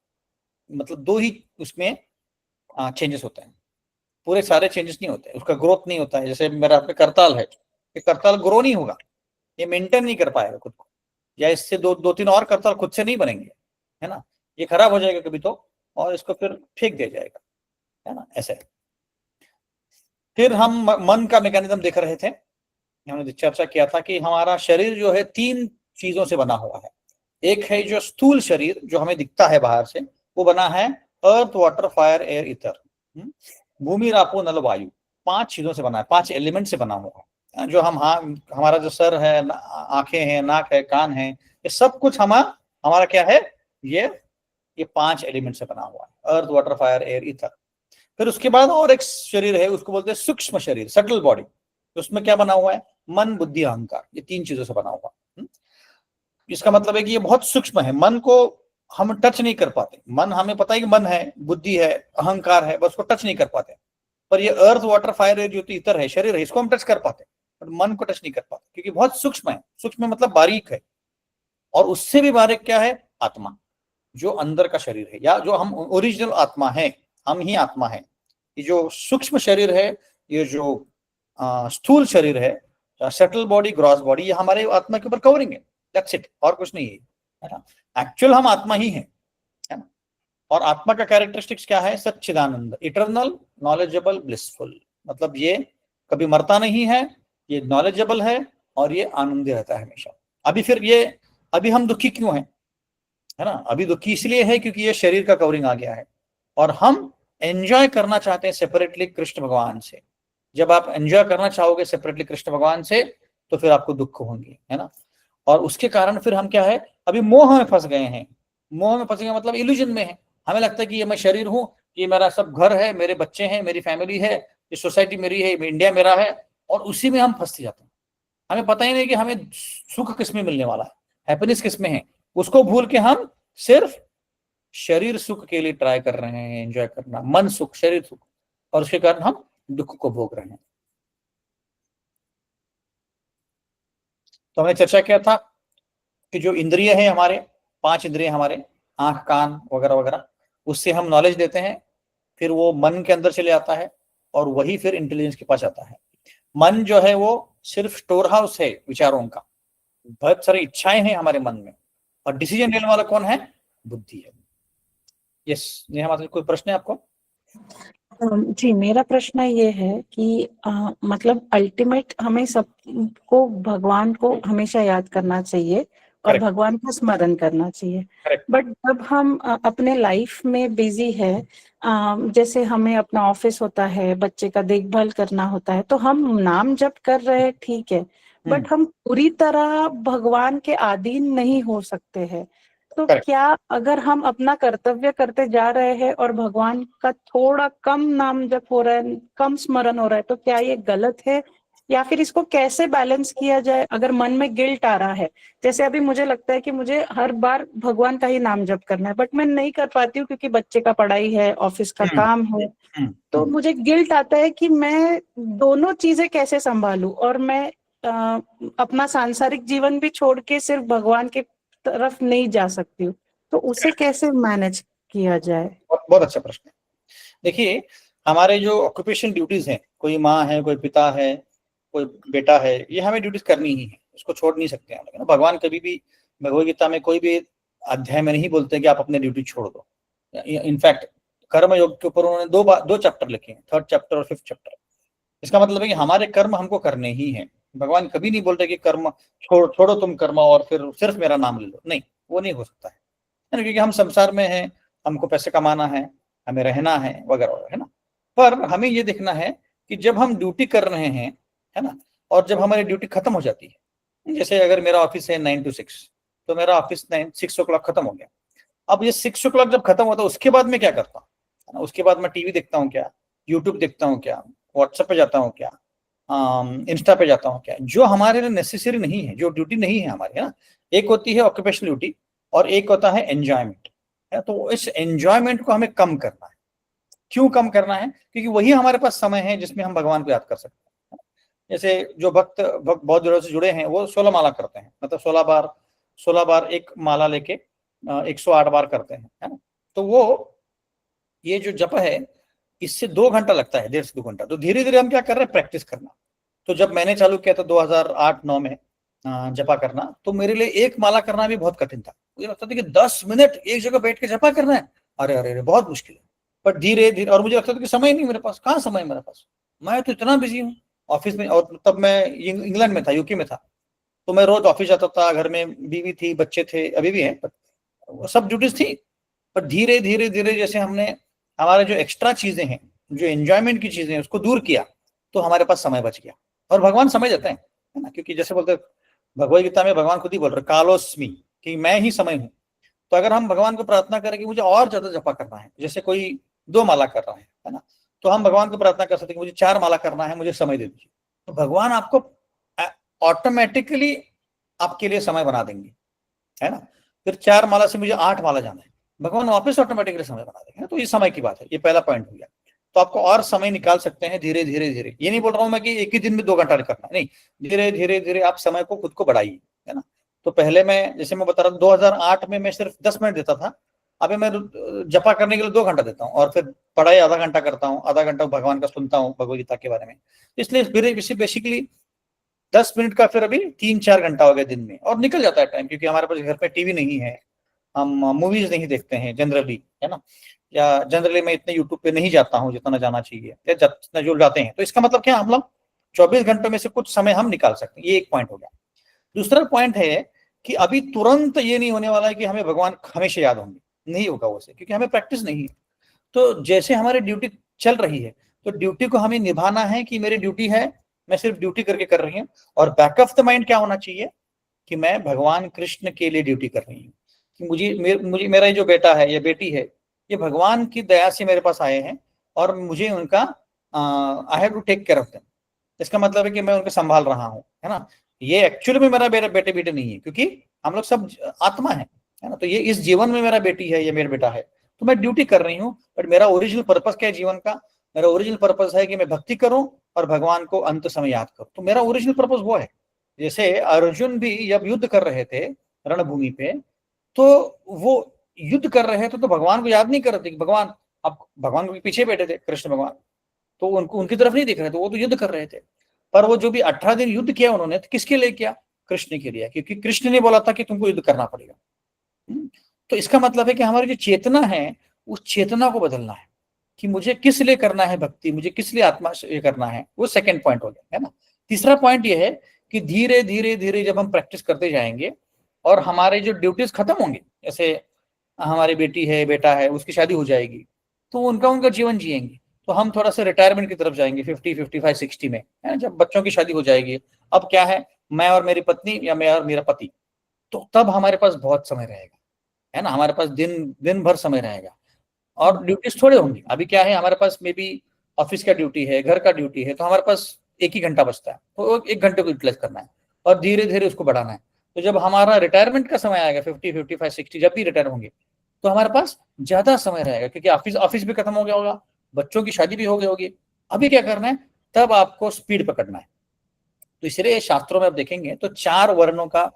मतलब 2 ही उसमें चेंजेस होते हैं, पूरे सारे चेंजेस नहीं होते। उसका ग्रोथ नहीं होता है। जैसे मेरा पे करताल है, ये करताल ग्रो नहीं होगा, ये मेंटेन नहीं कर पाएगा खुद को, या इससे दो तीन और करताल खुद से नहीं बनेंगे, है ना। ये खराब हो जाएगा कभी तो, और इसको फिर फेंक दिया जाएगा, है ना, ऐसे। फिर हम मन का मैकेनिज्म देख रहे थे, हमने चर्चा किया था कि हमारा शरीर जो है 3 चीजों से बना हुआ है। एक है जो स्थूल शरीर जो हमें दिखता है बाहर से, वो बना है अर्थ, वाटर, फायर, एयर, ईथर, भूमि, रापो, नल, वायु। 5 चीजों से बना है, 5 एलिमेंट से बना हुआ है। जो हम हमारा जो सर है, आंखें हैं, नाक है, कान है, ये सब कुछ हमारा क्या है? ये 5 एलिमेंट से बना हुआ है, अर्थ, वाटर, फायर, एयर, ईथर। फिर उसके बाद और एक शरीर है, उसको बोलते हैं सूक्ष्म शरीर, सटल बॉडी। उसमें क्या बना हुआ है? मन, बुद्धि, अहंकार, ये 3 चीजों से बना हुआ। इसका मतलब है कि ये बहुत सूक्ष्म है, मन को हम टच नहीं कर पाते। मन हमें पता है कि मन है, बुद्धि है, अहंकार है, बस उसको टच नहीं कर पाते। पर ये अर्थ, वाटर, फायर, जो इतर है, शरीर है, इसको हम टच कर पाते, पर मन को टच नहीं कर पाते क्योंकि बहुत सूक्ष्म है। सूक्ष्म मतलब बारीक है। और उससे भी बारीक क्या है? आत्मा, जो अंदर का शरीर है, या जो हम ओरिजिनल आत्मा है, हम ही आत्मा है। ये जो सूक्ष्म शरीर है, ये जो स्थूल शरीर है, सटल बॉडी, ग्रॉस बॉडी, ये हमारे आत्मा के ऊपर कवरिंग है, दैट्स इट, और कुछ नहीं है ना। एक्चुअल हम आत्मा ही है ना। और आत्मा का कैरेक्टरिस्टिक्स क्या है? सच्चिदानंद, इटरनल, नॉलेजेबल, ब्लिसफुल। मतलब ये कभी मरता नहीं है, ये नॉलेजेबल है और ये आनंदी रहता है हमेशा। अभी फिर ये, अभी हम दुखी क्यों हैं, है ना? अभी दुखी इसलिए है क्योंकि ये शरीर का कवरिंग आ गया है और हम एंजॉय करना चाहते हैं सेपरेटली कृष्ण भगवान से। जब आप एंजॉय करना चाहोगे सेपरेटली कृष्ण भगवान से तो फिर आपको दुख होंगे, है ना? और उसके कारण फिर हम क्या है, अभी मोह में फंस गए हैं। मोह में फंस गए मतलब इल्यूजन में है। हमें लगता है कि ये मैं शरीर हूं, ये मेरा सब घर है, मेरे बच्चे हैं, मेरी फैमिली है, ये सोसाइटी मेरी है, इंडिया मेरा है, और उसी में हम फंसते जाते हैं। हमें पता ही नहीं कि हमें सुख किसमें मिलने वाला है, हैप्पीनेस किसमें है। उसको भूल के हम सिर्फ शरीर सुख के लिए ट्राई कर रहे हैं, एंजॉय करना, मन सुख, शरीर सुख, और उसके कारण हम दुख को भोग रहे हैं। तो हमने चर्चा किया था कि जो इंद्रिय है हमारे, 5 इंद्रिय हमारे, आंख, कान वगैरह वगैरह, उससे हम नॉलेज देते हैं, फिर वो मन के अंदर चले आता है और वही फिर इंटेलिजेंस के पास आता है। मन जो है वो सिर्फ स्टोर हाउस है विचारों का। बहुत सारी इच्छाएं हैं हमारे मन में, और डिसीजन लेने वाला कौन है? बुद्धि है। यस, नेहा माता जी, कोई प्रश्न है आपको? जी, मेरा प्रश्न ये है कि मतलब अल्टीमेट हमें सबको भगवान को हमेशा याद करना चाहिए और Correct. भगवान का स्मरण करना चाहिए। Correct. बट जब हम अपने लाइफ में बिजी है, जैसे हमें अपना ऑफिस होता है, बच्चे का देखभाल करना होता है, तो हम नाम जप कर रहे हैं, ठीक है, बट हम पूरी तरह भगवान के अधीन नहीं हो सकते हैं। तो Correct. क्या अगर हम अपना कर्तव्य करते जा रहे हैं और भगवान का थोड़ा कम नाम जप हो रहा है, कम स्मरण हो रहा है, तो क्या ये गलत है? या फिर इसको कैसे बैलेंस किया जाए अगर मन में गिल्ट आ रहा है? जैसे अभी मुझे लगता है कि मुझे हर बार भगवान का ही नाम जप करना है, बट मैं नहीं कर पाती हूँ क्योंकि बच्चे का पढ़ाई है, ऑफिस का काम है, तो मुझे गिल्ट आता है कि मैं दोनों चीजें कैसे संभालूं, और मैं अपना सांसारिक जीवन भी छोड़ के सिर्फ भगवान के तरफ नहीं जा सकती हूँ, तो उसे कैसे मैनेज किया जाए? बहुत बहुत अच्छा प्रश्न है। देखिए, हमारे जो ऑक्यूपेशन ड्यूटीज हैं, कोई माँ है, कोई पिता है, कोई बेटा है, ये हमें ड्यूटीज करनी ही है, इसको छोड़ नहीं सकते हैं, लेकिन भगवान कभी भी भगवद गीता में कोई भी अध्याय में नहीं बोलते कि आप अपने ड्यूटी छोड़ दो। इनफैक्ट कर्म योग के ऊपर उन्होंने दो चैप्टर लिखे हैं, 3rd चैप्टर और 5th चैप्टर। इसका मतलब है कि हमारे कर्म हमको करने ही हैं। भगवान कभी नहीं बोलते कि कर्म छोड़ो तुम कर्म और फिर सिर्फ मेरा नाम ले लो, नहीं, वो नहीं हो सकता है ना, क्योंकि हम संसार में हैं, हमको पैसे कमाना है, हमें रहना है वगैरह वगैरह, है ना। पर हमें ये देखना है कि जब हम ड्यूटी कर रहे हैं, है ना, और जब हमारी ड्यूटी खत्म हो जाती है, जैसे अगर मेरा ऑफिस है 9 to 6, तो मेरा ऑफिस 6 o'clock खत्म हो गया। अब ये 6 o'clock जब खत्म होता है, उसके बाद मैं क्या करता हूँ, है ना? उसके बाद मैं टीवी देखता हूँ क्या, यूट्यूब देखता हूँ क्या, व्हाट्सएप पे जाता हूँ क्या, इंस्टा पे जाता हूँ क्या, जो हमारे लिए नेसेसरी नहीं है, जो ड्यूटी नहीं है हमारी, है ना। एक होती है ऑक्यूपेशनल ड्यूटी और एक होता है एंजॉयमेंट, है। तो इस एंजॉयमेंट को हमें कम करना है। क्यों कम करना है? क्योंकि वही हमारे पास समय है जिसमें हम भगवान को याद कर सकते हैं। जैसे जो भक्त बहुत दिनों से जुड़े हैं, वो 16 माला करते हैं, मतलब 16 बार एक माला लेके 108 बार करते हैं, है ना। तो वो ये जो जप है, इससे 2 घंटा लगता है, 1.5 से 2 घंटा। तो धीरे धीरे हम क्या कर रहे हैं, प्रैक्टिस करना। तो जब मैंने चालू किया था 2008-9 में जपा करना, तो मेरे लिए एक माला करना भी बहुत कठिन था। मुझे लगता था कि 10 मिनट एक जगह बैठ के जपा करना है, अरे अरे अरे बहुत मुश्किल है। पर धीरे धीरे, और मुझे लगता था कि समय नहीं मेरे पास, कहाँ समय है मेरे पास, मैं तो इतना बिजी हूँ ऑफिस में। और तब मैं इंग्लैंड में था, यूके में था, तो मैं रोज ऑफिस जाता था, घर में बीवी थी, बच्चे थे, अभी भी है, सब ड्यूटीज थी। पर धीरे धीरे धीरे जैसे हमने हमारे जो एक्स्ट्रा चीजें हैं, जो एंजॉयमेंट की चीजें हैं, उसको दूर किया, तो हमारे पास समय बच गया। और भगवान समय देते हैं, है ना, क्योंकि जैसे बोलते भगवद गीता में भगवान खुद ही बोल रहे कालोस्मी, कि मैं ही समय हूं। तो अगर हम भगवान को प्रार्थना करें कि मुझे और ज्यादा जपा करना है, जैसे कोई 2 माला कर रहा है ना, तो हम भगवान को प्रार्थना कर सकते हैं कि मुझे 4 माला करना है, मुझे समय दे दीजिए। तो भगवान आपको ऑटोमेटिकली आपके लिए समय बना देंगे, है ना। फिर 4 माला से मुझे 8 माला जाना है, भगवान वापस ऑटोमेटिकली समय बना देंगे। तो ये समय की बात है, ये पहला पॉइंट हो गया। तो आपको और समय निकाल सकते हैं धीरे धीरे धीरे। ये नहीं बोल रहा हूं मैं कि एक ही दिन में 2 घंटा करना, नहीं, धीरे धीरे धीरे आप समय को खुद को बढ़ाइए, है ना। तो पहले मैं, जैसे मैं बता रहा हूँ, 2008 में मैं सिर्फ 10 मिनट देता था, अभी मैं जपा करने के लिए 2 घंटा देता हूँ, और फिर पढ़ाई आधा घंटा करता हूँ, आधा घंटा भगवान का सुनता हूँ, भगवद गीता के बारे में। इसलिए बेसिकली 10 मिनट का फिर अभी 3-4 घंटा हो गया दिन में, और निकल जाता है टाइम, क्योंकि हमारे पास घर पे टीवी नहीं है, हम मूवीज नहीं देखते हैं जनरली, है ना, या जनरली मैं इतने यूट्यूब पे नहीं जाता हूँ जितना जाना चाहिए, या जितना जुड़ जाते हैं। तो इसका मतलब क्या, हम लोग 24 घंटों में से कुछ समय हम निकाल सकते हैं। ये एक पॉइंट हो गया। दूसरा पॉइंट है कि अभी तुरंत ये नहीं होने वाला है कि हमें भगवान हमेशा याद होंगे, नहीं होगा वैसे, क्योंकि हमें प्रैक्टिस नहीं है। तो जैसे हमारी ड्यूटी चल रही है, तो ड्यूटी को हमें निभाना है कि मेरी ड्यूटी है, मैं सिर्फ ड्यूटी करके कर रही हूँ, और बैक ऑफ द माइंड क्या होना चाहिए कि मैं भगवान कृष्ण के लिए ड्यूटी कर रही हूँ, कि मुझे मेरा जो बेटा है या बेटी है, ये भगवान की दया से मेरे पास आए हैं, और मुझे उनका I have to take care of them. इसका मतलब है कि मैं उनको संभाल रहा हूँ, है ना। ये एक्चुअली में मेरा बेटे बेटे नहीं है, क्योंकि हम लोग सब आत्मा है ना। तो ये इस जीवन में मेरा बेटी है, ये मेरा बेटा है, तो मैं ड्यूटी कर रही हूँ। बट मेरा ओरिजिनल पर्पस क्या है जीवन का? मेरा ओरिजिनल पर्पस है कि मैं भक्ति करूं और भगवान को अंत समय याद करूं। तो मेरा ओरिजिनल पर्पस वो है। जैसे अर्जुन भी जब युद्ध कर रहे थे रणभूमि पे, तो वो युद्ध कर रहे थे तो भगवान को याद नहीं कर रहे थे कि भगवान, अब भगवान के पीछे बैठे थे कृष्ण भगवान, तो उनको उनकी तरफ नहीं देख रहे थे, वो तो युद्ध कर रहे थे। पर वो जो भी 18 दिन युद्ध किया उन्होंने, तो किसके लिए किया? कृष्ण के लिए, क्योंकि कृष्ण ने बोला था कि तुमको युद्ध करना पड़ेगा। तो इसका मतलब है कि हमारी जो चेतना है, उस चेतना को बदलना है कि मुझे किस लिए करना है भक्ति, मुझे किस लिए आत्मा ये करना है। वो सेकंड पॉइंट हो गया, है ना। तीसरा पॉइंट ये है कि धीरे धीरे धीरे जब हम प्रैक्टिस करते जाएंगे और हमारे जो ड्यूटीज खत्म होंगे, जैसे हमारी बेटी है, बेटा है, उसकी शादी हो जाएगी, तो उनका जीवन जिएंगे, तो हम थोड़ा सा रिटायरमेंट की तरफ जाएंगे 50, 55, 60 में, है ना, जब बच्चों की शादी हो जाएगी। अब क्या है, मैं और मेरी पत्नी या मैं और मेरा पति, तो तब हमारे पास बहुत समय रहेगा, है ना, हमारे पास दिन भर समय रहेगा, और ड्यूटीज थोड़े होंगी। अभी क्या है, हमारे पास मे बी ऑफिस का ड्यूटी है, घर का ड्यूटी है, तो हमारे पास 1 ही घंटा बचता है, तो 1 घंटे को यूटिलाइज करना है और धीरे धीरे उसको बढ़ाना है। तो जब हमारा रिटायरमेंट का समय आएगा 50, 55, 60, जब भी रिटायर होंगे, तो हमारे पास ज्यादा समय रहेगा, क्योंकि ऑफिस भी खत्म हो गया होगा, बच्चों की शादी भी हो गई होगी। अभी क्या करना है, तब आपको स्पीड पकड़ना है। तो इसलिए शास्त्रों में आप देखेंगे तो 4 वर्णों का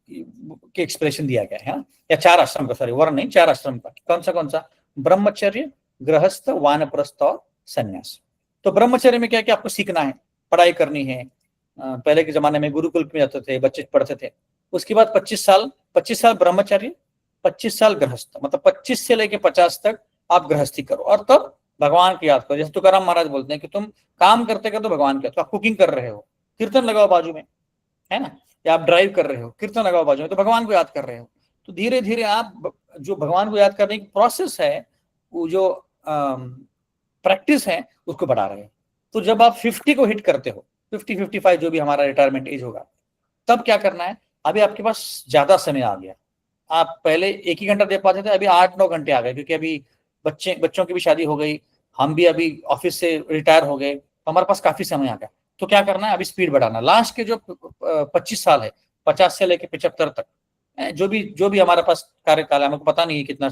के एक्सप्रेशन दिया गया है, या 4 आश्रम का, सॉरी वर्ण नहीं, 4 आश्रम का। कौन सा? ब्रह्मचर्य, गृहस्थ, वानप्रस्थ और संन्यास। तो ब्रह्मचर्य में क्या है कि आपको सीखना है, पढ़ाई करनी है। पहले के जमाने में गुरुकुल में जाते थे, बच्चे पढ़ते थे। उसके बाद 25 साल ब्रह्मचर्य, 25 साल गृहस्थ, मतलब 25 से लेके 50 तक आप गृहस्थी करो, और तब भगवान की याद करो। जैसे तुकाराम महाराज बोलते हैं कि तुम काम करते करते भगवान के, तो आप कुकिंग कर रहे हो, कीर्तन लगाओ बाजू में, है ना, या आप ड्राइव कर रहे हो, कीर्तन लगाओ बाजू में, तो भगवान को याद कर रहे हो। तो धीरे धीरे आप जो भगवान को याद करने की प्रोसेस है, वो जो प्रैक्टिस है, उसको बढ़ा रहे हो। तो जब आप 50 को हिट करते हो, 50, 55 जो भी हमारा रिटायरमेंट एज होगा, तब क्या करना है, अभी आपके पास ज्यादा समय आ गया। आप पहले 1 ही घंटा दे पाते थे, अभी 8-9 घंटे आ गए, क्योंकि अभी बच्चों की भी शादी हो गई, हम भी अभी ऑफिस से रिटायर हो गए, तो हमारे पास काफी समय आ गया। तो क्या करना है, अभी स्पीड बढ़ाना। लास्ट के जो 25 साल है, 50 से लेकर 75 तक, जो भी हमारे पास कार्यकाल है, हमको पता नहीं है कितना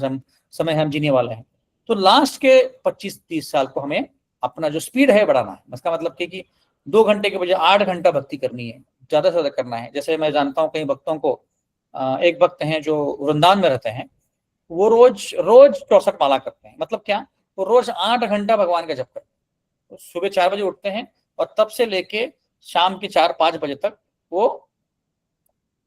समय हम जीने वाले हैं, तो लास्ट के 25-30 साल को हमें अपना जो स्पीड है बढ़ाना है। इसका मतलब कि 2 घंटे के बजाय 8 घंटा भक्ति करनी है, ज्यादा से ज्यादा करना है। जैसे मैं जानता हूँ कई भक्तों को, एक भक्त हैं जो वृंदावन में रहते हैं, वो रोज 64 माला करते हैं। मतलब क्या, वो रोज 8 घंटा भगवान का जप करते हैं। तो सुबह 4 बजे उठते हैं और तब से लेके शाम के 4-5 बजे तक वो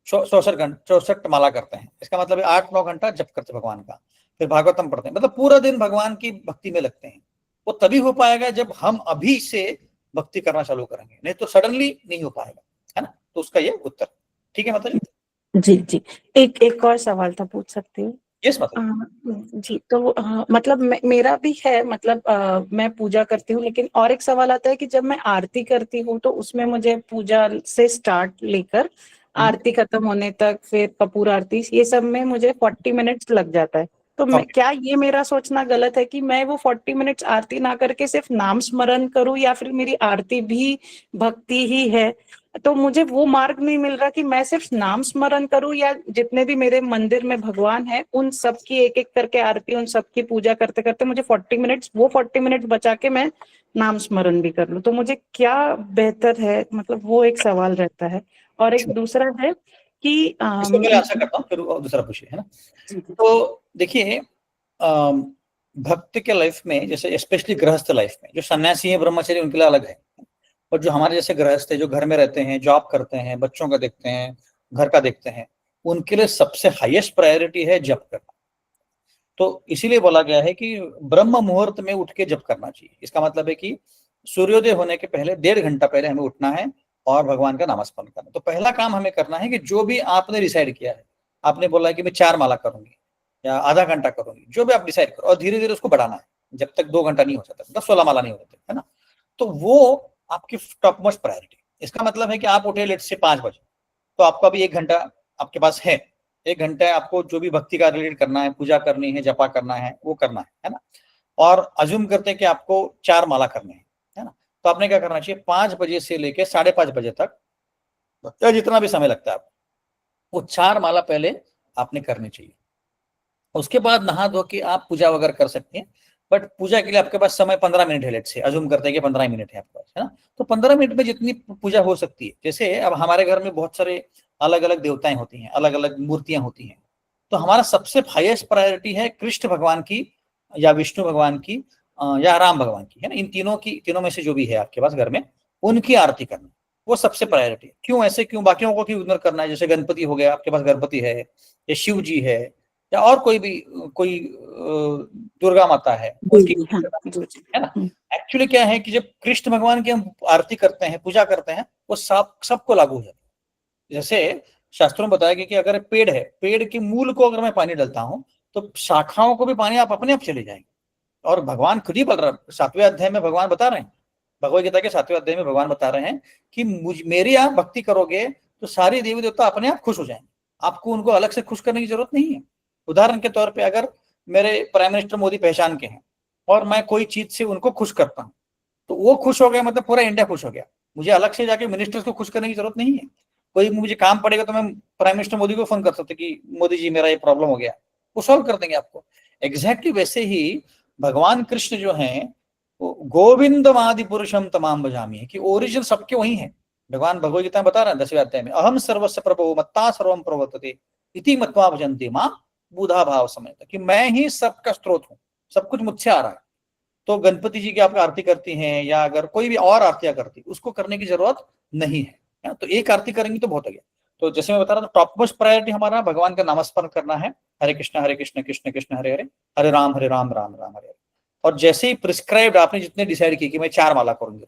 64 माला करते हैं। इसका मतलब 8-9 घंटा जप करते भगवान का, फिर भागवतम पढ़ते हैं, मतलब पूरा दिन भगवान की भक्ति में लगते हैं। वो तभी हो पाएगा जब हम अभी से भक्ति करना चालू करेंगे, नहीं तो सडनली नहीं हो पाएगा, है ना। तो उसका ये उत्तर, ठीक है मतलब जी। एक और सवाल था, पूछ सकती हूँ? यस मतलब जी, तो मतलब मेरा भी है, मतलब मैं पूजा करती हूँ, लेकिन और एक सवाल आता है कि जब मैं आरती करती हूँ तो उसमें मुझे पूजा से स्टार्ट लेकर आरती खत्म होने तक, फिर कपूर आरती, ये सब में मुझे 40 मिनट्स लग जाता है। तो क्या ये मेरा सोचना गलत है कि मैं वो 40 मिनट्स आरती ना करके सिर्फ नाम स्मरण करूं, या फिर मेरी आरती भी भक्ति ही है? तो मुझे वो मार्ग नहीं मिल रहा कि मैं सिर्फ नाम स्मरण करूं, या जितने भी मेरे मंदिर में भगवान है उन सब की एक एक करके आरती, उन सब की पूजा करते करते मुझे 40 मिनट्स बचा के मैं नाम स्मरण भी कर लूं। तो मुझे क्या बेहतर है, मतलब वो एक सवाल रहता है। और एक दूसरा है कि इसको मैं आशा करता हूँ, फिर दूसरा पूछिए, है ना। तो देखिए, भक्त के लाइफ में, जैसे स्पेशली गृहस्थ लाइफ में, जो सन्यासी है, ब्रह्मचारी, उनके लिए अलग है। और जो हमारे जैसे गृहस्थ है, जो घर में रहते हैं, जॉब करते हैं, बच्चों का देखते हैं, घर का देखते हैं, उनके लिए सबसे हाईएस्ट प्रायोरिटी है जप करना। तो इसीलिए बोला गया है कि ब्रह्म मुहूर्त में उठ के जप करना चाहिए। इसका मतलब है कि सूर्योदय होने के पहले 1.5 घंटा पहले हमें उठना है और भगवान का नामस्मरण करना। तो पहला काम हमें करना है कि जो भी आपने डिसाइड किया है, आपने बोला है कि मैं 4 माला करूंगी या आधा घंटा करूंगी, जो भी आप डिसाइड करो, और धीरे धीरे उसको बढ़ाना है जब तक 2 घंटा नहीं हो जाता, मतलब 16 माला नहीं हो जाते, है ना। तो वो आपकी टॉप मोस्ट प्रायोरिटी। इसका मतलब है कि आप उठे लेट से 5 बजे, तो आपको अभी 1 घंटा आपके पास है। 1 घंटा आपको जो भी भक्ति का रिलेटेड करना है, पूजा करनी है, जपा करना है, वो करना है ना। और अज्यूम करते हैं कि आपको 4 माला करने हैं, है ना। तो आपने क्या करना चाहिए, 5 बजे से लेके 5:30 बजे तक, या जितना भी समय लगता है आपको, वो 4 माला पहले आपने करनी चाहिए। उसके बाद नहा धो के आप पूजा वगैरह कर सकते हैं, बट पूजा के लिए आपके पास समय 15 मिनट है। लेट से अज्यूम करते हैं कि 15 मिनट है आपके पास, है ना। तो 15 मिनट में जितनी पूजा हो सकती है, जैसे अब हमारे घर में बहुत सारे अलग अलग देवताएं होती हैं, अलग अलग मूर्तियां होती हैं, तो हमारा सबसे हाईएस्ट प्रायोरिटी है कृष्ण भगवान की या विष्णु भगवान की या राम भगवान की, है ना। इन तीनों में से जो भी है आपके पास घर में, उनकी आरती करना वो सबसे प्रायोरिटी है। क्यों ऐसे, क्यों बाकियों को क्यों इग्नोर करना है। जैसे गणपति हो गया, आपके पास गणपति है, या शिव जी है, या और कोई भी, कोई दुर्गा माता है, उनकी जी, हाँ, जी, है ना। एक्चुअली क्या है कि जब कृष्ण भगवान की हम आरती करते हैं, पूजा करते हैं, वो सबको लागू हो जाता है। जैसे शास्त्रों में बताया गया कि अगर पेड़ है, पेड़ के मूल को अगर मैं पानी डालता हूं, तो शाखाओं को भी पानी आप अपने आप चले जाएंगे। और भगवान खुद ही बोल रहा है, 7वें अध्याय में भगवान बता रहे हैं, भगवद गीता के 7वें अध्याय में भगवान बता रहे हैं कि मेरी आप भक्ति करोगे तो सारे देवी देवता अपने आप खुश हो जाएंगे, आपको उनको अलग से खुश करने की जरूरत नहीं है। उदाहरण के तौर पे, अगर मेरे प्राइम मिनिस्टर मोदी पहचान के हैं और मैं कोई चीज से उनको खुश करता हूँ, तो वो खुश हो गया, मतलब पूरा इंडिया खुश हो गया। मुझे अलग से जाके मिनिस्टर्स को खुश करने की जरूरत नहीं है। कोई मुझे काम पड़ेगा तो मैं प्राइम मिनिस्टर मोदी को फोन कर सकते कि मोदी जी मेरा ये प्रॉब्लम हो गया, वो सॉल्व कर देंगे आपको। एग्जैक्टली वैसे ही भगवान कृष्ण जो हैं, वो गोविंदमादि पुरुषम तमाम भजामी है, कि ओरिजिन सबके वही है। भगवान भगवद गीता में बता रहे हैं 10वें अध्याय में, अहम सर्वस्व प्रभो मत्ता सर्वम प्रवर्तते इति मत्वा भजन्ते मां बुधा भाव समेत, कि मैं ही सबका स्रोत हूँ, सब कुछ मुझसे आ रहा है। तो गणपति जी की आप आरती करती हैं, या अगर कोई भी और आरतियां करती, उसको करने की जरूरत नहीं है। तो एक आरती करेंगे तो बहुत हो गया। तो जैसे मैं बता रहा था, टॉप मोस्ट प्रायोरिटी हमारा भगवान का नामस्मरण करना है। हरे कृष्ण कृष्ण कृष्ण हरे हरे, हरे राम राम राम हरे हरे। और जैसे ही प्रिस्क्राइब्ड आपने जितने डिसाइड की कि मैं 4 माला करूंगी,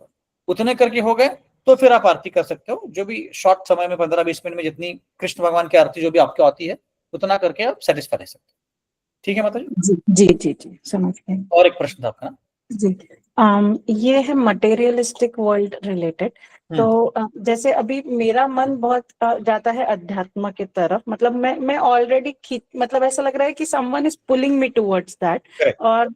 उतने करके हो गए, तो फिर आप आरती कर सकते हो। जो भी शॉर्ट समय में 15-20 मिनट में जितनी कृष्ण भगवान की आरती जो भी आपको आती है, उतना करके आप सेटिस्फाई रह सकते हो। ठीक है माता जी। जी, जी, जी, समझ गए। और एक प्रश्न था आपका ना। जी, ये है मटेरियलिस्टिक वर्ल्ड रिलेटेड। तो जैसे अभी मेरा मन बहुत जाता है अध्यात्म की तरफ, मतलब मैं ऑलरेडी मतलब ऐसा लग रहा है कि someone is pulling me towards that. और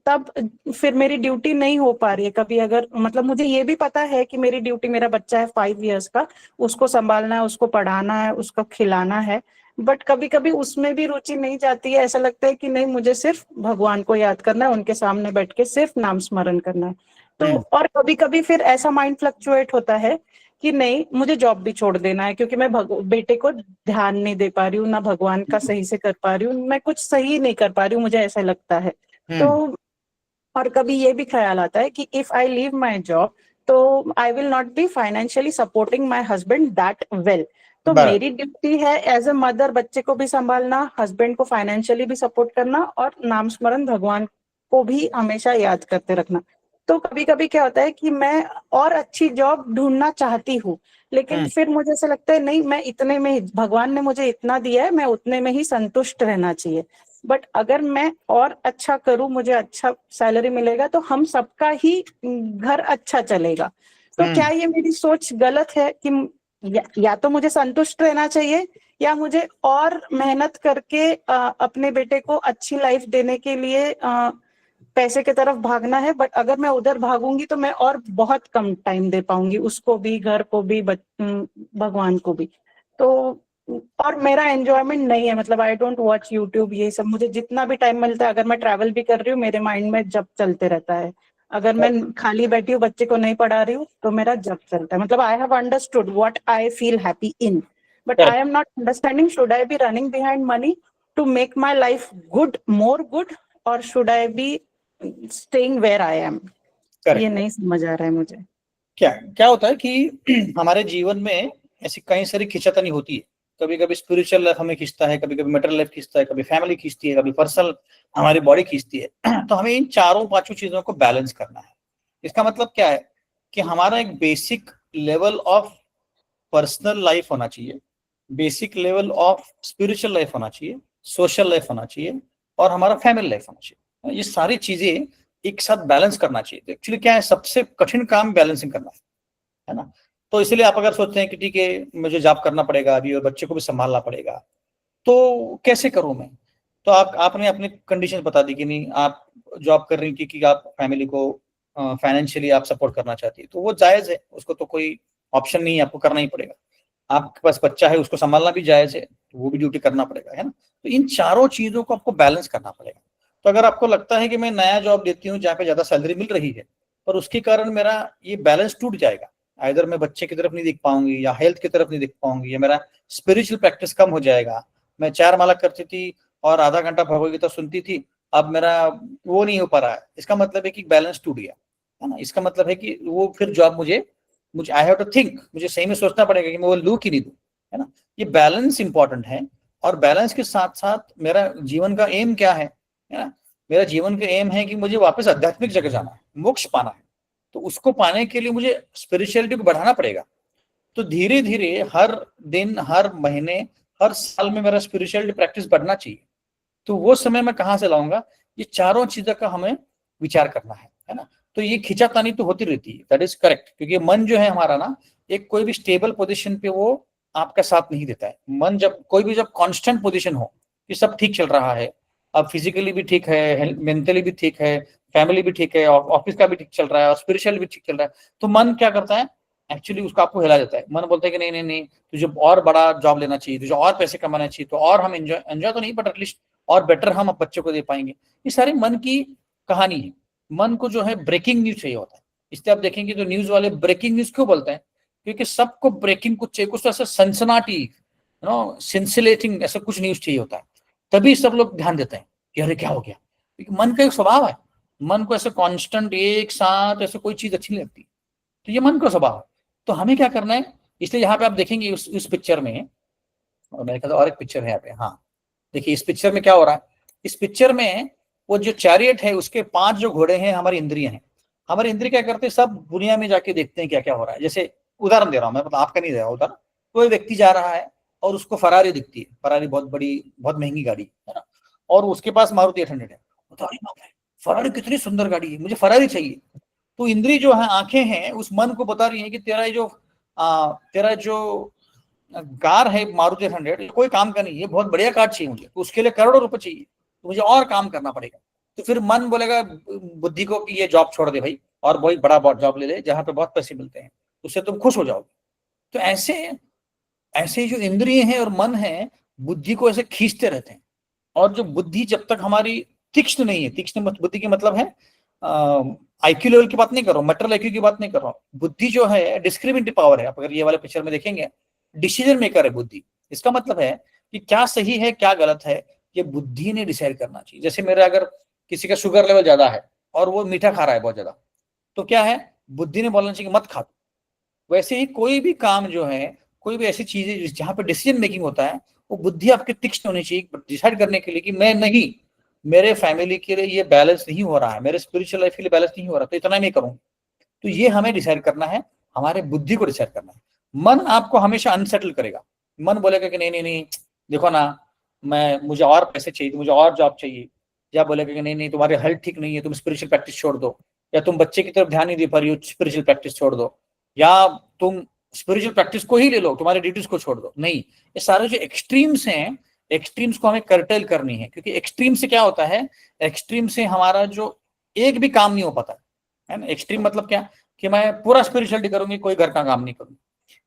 तब फिर मेरी ड्यूटी नहीं हो पा रही है कभी। अगर मतलब मुझे ये भी पता है कि मेरी ड्यूटी, मेरा बच्चा है 5 इयर्स का, उसको संभालना है, उसको पढ़ाना है, उसको खिलाना है, बट कभी कभी उसमें भी रुचि नहीं जाती है। ऐसा लगता है कि नहीं, मुझे सिर्फ भगवान को याद करना है, उनके सामने बैठ के सिर्फ नाम स्मरण करना है। तो और कभी कभी फिर ऐसा माइंड फ्लक्चुएट होता है कि नहीं, मुझे जॉब भी छोड़ देना है, क्योंकि मैं बेटे को ध्यान नहीं दे पा रही हूँ, ना भगवान का सही से कर पा रही हूँ, मैं कुछ सही नहीं कर पा रही हूँ, मुझे ऐसा लगता है। तो और कभी ये भी ख्याल आता है कि if I leave my job, तो I will not be financially supporting my husband that well. तो मेरी ड्यूटी है एज ए मदर बच्चे को भी संभालना, हस्बैंड को फाइनेंशियली भी सपोर्ट करना, और नाम स्मरण भगवान को भी हमेशा याद करते रखना। तो कभी कभी क्या होता है कि मैं और अच्छी जॉब ढूंढना चाहती हूँ, लेकिन फिर मुझे ऐसा लगता है नहीं, मैं इतने में ही, भगवान ने मुझे इतना दिया है, मैं उतने में ही संतुष्ट रहना चाहिए। बट अगर मैं और अच्छा करूं, मुझे अच्छा सैलरी मिलेगा, तो हम सबका ही घर अच्छा चलेगा। तो क्या ये मेरी सोच गलत है कि या तो मुझे संतुष्ट रहना चाहिए, या मुझे और मेहनत करके अपने बेटे को अच्छी लाइफ देने के लिए पैसे की तरफ भागना है। बट अगर मैं उधर भागूंगी तो मैं और बहुत कम टाइम दे पाऊंगी, उसको भी, घर को भी, भगवान को भी। तो और मेरा एंजॉयमेंट नहीं है, मतलब आई डोंट वॉच यूट्यूब, ये सब। मुझे जितना भी टाइम मिलता है, अगर मैं ट्रैवल भी कर रही हूँ, मेरे माइंड में जब चलते रहता है। अगर मैं खाली बैठी हूँ, बच्चे को नहीं पढ़ा रही हूँ, तो मेरा जब चलता है। मतलब I have understood what I feel happy in, but I am not understanding, should I be running behind money to make my life good, more good, और should I be staying where I am? ये नहीं समझ आ रहा है मुझे। क्या क्या होता है कि हमारे जीवन में ऐसी कई सारी खिंचातानी होती है, कभी कभी स्पिरिचुअल लाइफ हमें खींचता है, कभी कभी मेटल लाइफ खींचता है, कभी फैमिली खींचती है, कभी पर्सनल हमारी बॉडी खींचती है। तो हमें इन चारों पांचों चीजों को बैलेंस करना है। इसका मतलब क्या है कि हमारा एक basic level of personal life होना चाहिए, basic level of spiritual life होना चाहिए, सोशल लाइफ होना चाहिए, और हमारा फैमिली लाइफ होना चाहिए। ये सारी चीजें एक साथ बैलेंस करना चाहिए। तो एक्चुअली क्या है, सबसे कठिन काम बैलेंसिंग करना है ना। तो इसलिए आप अगर सोचते हैं कि ठीक है मुझे जॉब करना पड़ेगा अभी और बच्चे को भी संभालना पड़ेगा, तो कैसे करूं मैं? तो आपने अपनी कंडीशन बता दी कि नहीं, आप जॉब कर रही थी कि आप फैमिली को फाइनेंशियली आप सपोर्ट करना चाहती है, तो वो जायज है, उसको तो कोई ऑप्शन नहीं है, आपको करना ही पड़ेगा। आपके पास बच्चा है, उसको संभालना भी जायज है, तो वो भी ड्यूटी करना पड़ेगा, है ना। तो इन चारों चीजों को आपको बैलेंस करना पड़ेगा। तो अगर आपको लगता है कि मैं नया जॉब देती हूँ जहाँ पे ज्यादा सैलरी मिल रही है, पर उसके कारण मेरा ये बैलेंस टूट जाएगा, इधर मैं बच्चे की तरफ नहीं देख पाऊंगी, या हेल्थ की तरफ नहीं देख पाऊंगी, या मेरा स्पिरिचुअल प्रैक्टिस कम हो जाएगा। मैं 4 माला करती थी और आधा घंटा भगवद गीता सुनती थी, अब मेरा वो नहीं हो पा रहा है। इसका मतलब है कि बैलेंस टूट गया, है ना। इसका मतलब है कि वो फिर जॉब मुझे आई हैव टू थिंक, मुझे सही में सोचना पड़ेगा कि मैं वो लूं कि नहीं दूं, है ना। ये बैलेंस इंपॉर्टेंट है। और बैलेंस के साथ साथ मेरा जीवन का एम क्या है ना। मेरा जीवन का एम है कि मुझे वापस आध्यात्मिक जगह जाना है, मोक्ष पाना है। तो उसको पाने के लिए मुझे स्पिरिचुअलिटी को बढ़ाना पड़ेगा। तो धीरे धीरे हर दिन, हर महीने, हर साल में मेरा स्पिरिचुअलिटी प्रैक्टिस बढ़ना चाहिए। तो वो समय मैं कहाँ से लाऊंगा? ये चारों चीजों का हमें विचार करना है ना। तो ये खिंचातानी तो होती रहती है, दैट इज करेक्ट, क्योंकि मन जो है हमारा ना, एक कोई भी स्टेबल पोजीशन पे वो आपका साथ नहीं देता है। मन जब कोई भी जब कांस्टेंट पोजीशन हो कि सब ठीक चल रहा है, अब फिजिकली भी ठीक है, मेंटली भी ठीक है, फैमिली भी ठीक है, ऑफिस का भी ठीक चल रहा है, और स्पिरिचुअल भी ठीक चल रहा है, तो मन क्या करता है, एक्चुअली उसको आपको हिला देता है। मन बोलता है कि नहीं नहीं नहीं, तुझे और बड़ा जॉब लेना चाहिए, तुझे और पैसे कमाना चाहिए, तो और हम एंजॉय तो नहीं, बट एटलीस्ट और बेटर हम बच्चों को दे पाएंगे। ये सारी मन की कहानी है। मन को जो है ब्रेकिंग न्यूज चाहिए होता है। इसलिए आप देखेंगे तो न्यूज वाले ब्रेकिंग न्यूज क्यों बोलते हैं? क्योंकि सबको ब्रेकिंग कुछ चाहिए, कुछ ऐसा सनसनाटी, सिंसिलेटिंग, ऐसा कुछ न्यूज चाहिए होता है। तभी सब लोग ध्यान देते हैं कि अरे क्या हो गया, क्योंकि मन का एक स्वभाव है। मन को ऐसे कांस्टेंट एक साथ ऐसे कोई चीज अच्छी नहीं लगती, तो ये मन का स्वभाव है। तो हमें क्या करना है? इसलिए यहाँ पे आप देखेंगे उस पिक्चर में, और मेरे ख्याल और एक पिक्चर है यहाँ पे, हाँ देखिए इस पिक्चर में क्या हो रहा है। इस पिक्चर में वो जो चैरियट है उसके 5 जो घोड़े हैं हमारी इंद्रियां हैं। हमारे इंद्रिय क्या करते हैं, सब दुनिया में जाके देखते हैं क्या क्या हो रहा है। जैसे उदाहरण दे रहा हूं मैं, मतलब आपका नहीं दे रहा हूं उदाहरण। कोई व्यक्ति जा रहा है और उसको फरारी दिखती है, फरारी बहुत बड़ी बहुत महंगी गाड़ी है ना, और उसके पास मारुति 800 है। तो अरे बाप रे, फरारी कितनी सुंदर गाड़ी है, मुझे फरारी चाहिए। तो इंद्रिय जो है, आंखें हैं, उस मन को बता रही है कि तेरा जो कार है मारुति 800, कोई काम का नहीं है, बहुत बढ़िया कार चाहिए मुझे, तो उसके लिए करोड़ों रुपए चाहिए, तो मुझे और काम करना पड़ेगा। तो फिर मन बोलेगा बुद्धि को कि ये जॉब छोड़ दे भाई, और बहुत बड़ा जॉब ले ले जहां पे बहुत पैसे मिलते हैं, उससे तुम खुश हो जाओगे। तो ऐसे ऐसे जो इंद्रिय हैं और मन है, बुद्धि को ऐसे खींचते रहते हैं। और जो बुद्धि जब तक हमारी तीक्ष्ण नहीं है, तीक्ष्ण बुद्धि की मतलब है आईक्यू लेवल की बात नहीं कर रहा हूँ, मेटल आईक्यू की बात नहीं कर रहा हूँ। बुद्धि जो है डिस्क्रिमिनेटिव पावर है। आप अगर ये वाले पिक्चर में देखेंगे, डिसीजन मेकर है बुद्धि। इसका मतलब है कि क्या सही है क्या गलत है, ये बुद्धि ने डिसाइड करना चाहिए। जैसे मेरा अगर किसी का शुगर लेवल ज्यादा है और वो मीठा खा रहा है बहुत ज्यादा, तो क्या है, बुद्धि ने बोलना चाहिए मत खा। वैसे ही कोई भी काम जो है, कोई भी ऐसी चीजें जहां पे डिसीजन मेकिंग होता है, वो बुद्धि आपके तीक्ष्ण होनी चाहिए डिसाइड करने के लिए कि मैं नहीं, मेरे फैमिली के लिए ये बैलेंस नहीं हो रहा है, मेरे स्पिरिचुअल लाइफ के लिए बैलेंस नहीं हो रहा, तो इतना नहीं करूँ। तो ये हमें डिसाइड करना है, हमारे बुद्धि को डिसाइड करना है। मन आपको हमेशा अनसेटल करेगा। मन बोलेगा कि नहीं नहीं नहीं, देखो ना, मुझे और पैसे चाहिए, मुझे और जॉब चाहिए। या बोलेगा कि नहीं नहीं, तुम्हारी हेल्थ ठीक नहीं है, तुम स्पिरिचुअल प्रैक्टिस छोड़ दो। या तुम बच्चे की तरफ ध्यान नहीं दे पा रही हो, स्पिरिचुअल प्रैक्टिस छोड़ दो। या तुम स्पिरिचुअल प्रैक्टिस को ही ले लो, तुम्हारी ड्यूटीज को छोड़ दो। नहीं, ये सारे जो एक्सट्रीम्स हैं, एक्सट्रीम्स को हमें कर्टेल करनी है। क्योंकि एक्सट्रीम से क्या होता है, एक्सट्रीम से हमारा जो एक भी काम नहीं हो पाता है ना। एक्सट्रीम मतलब क्या, कि मैं पूरा स्पिरिचुअलिटी करूंगी, कोई घर का काम नहीं करूंगी,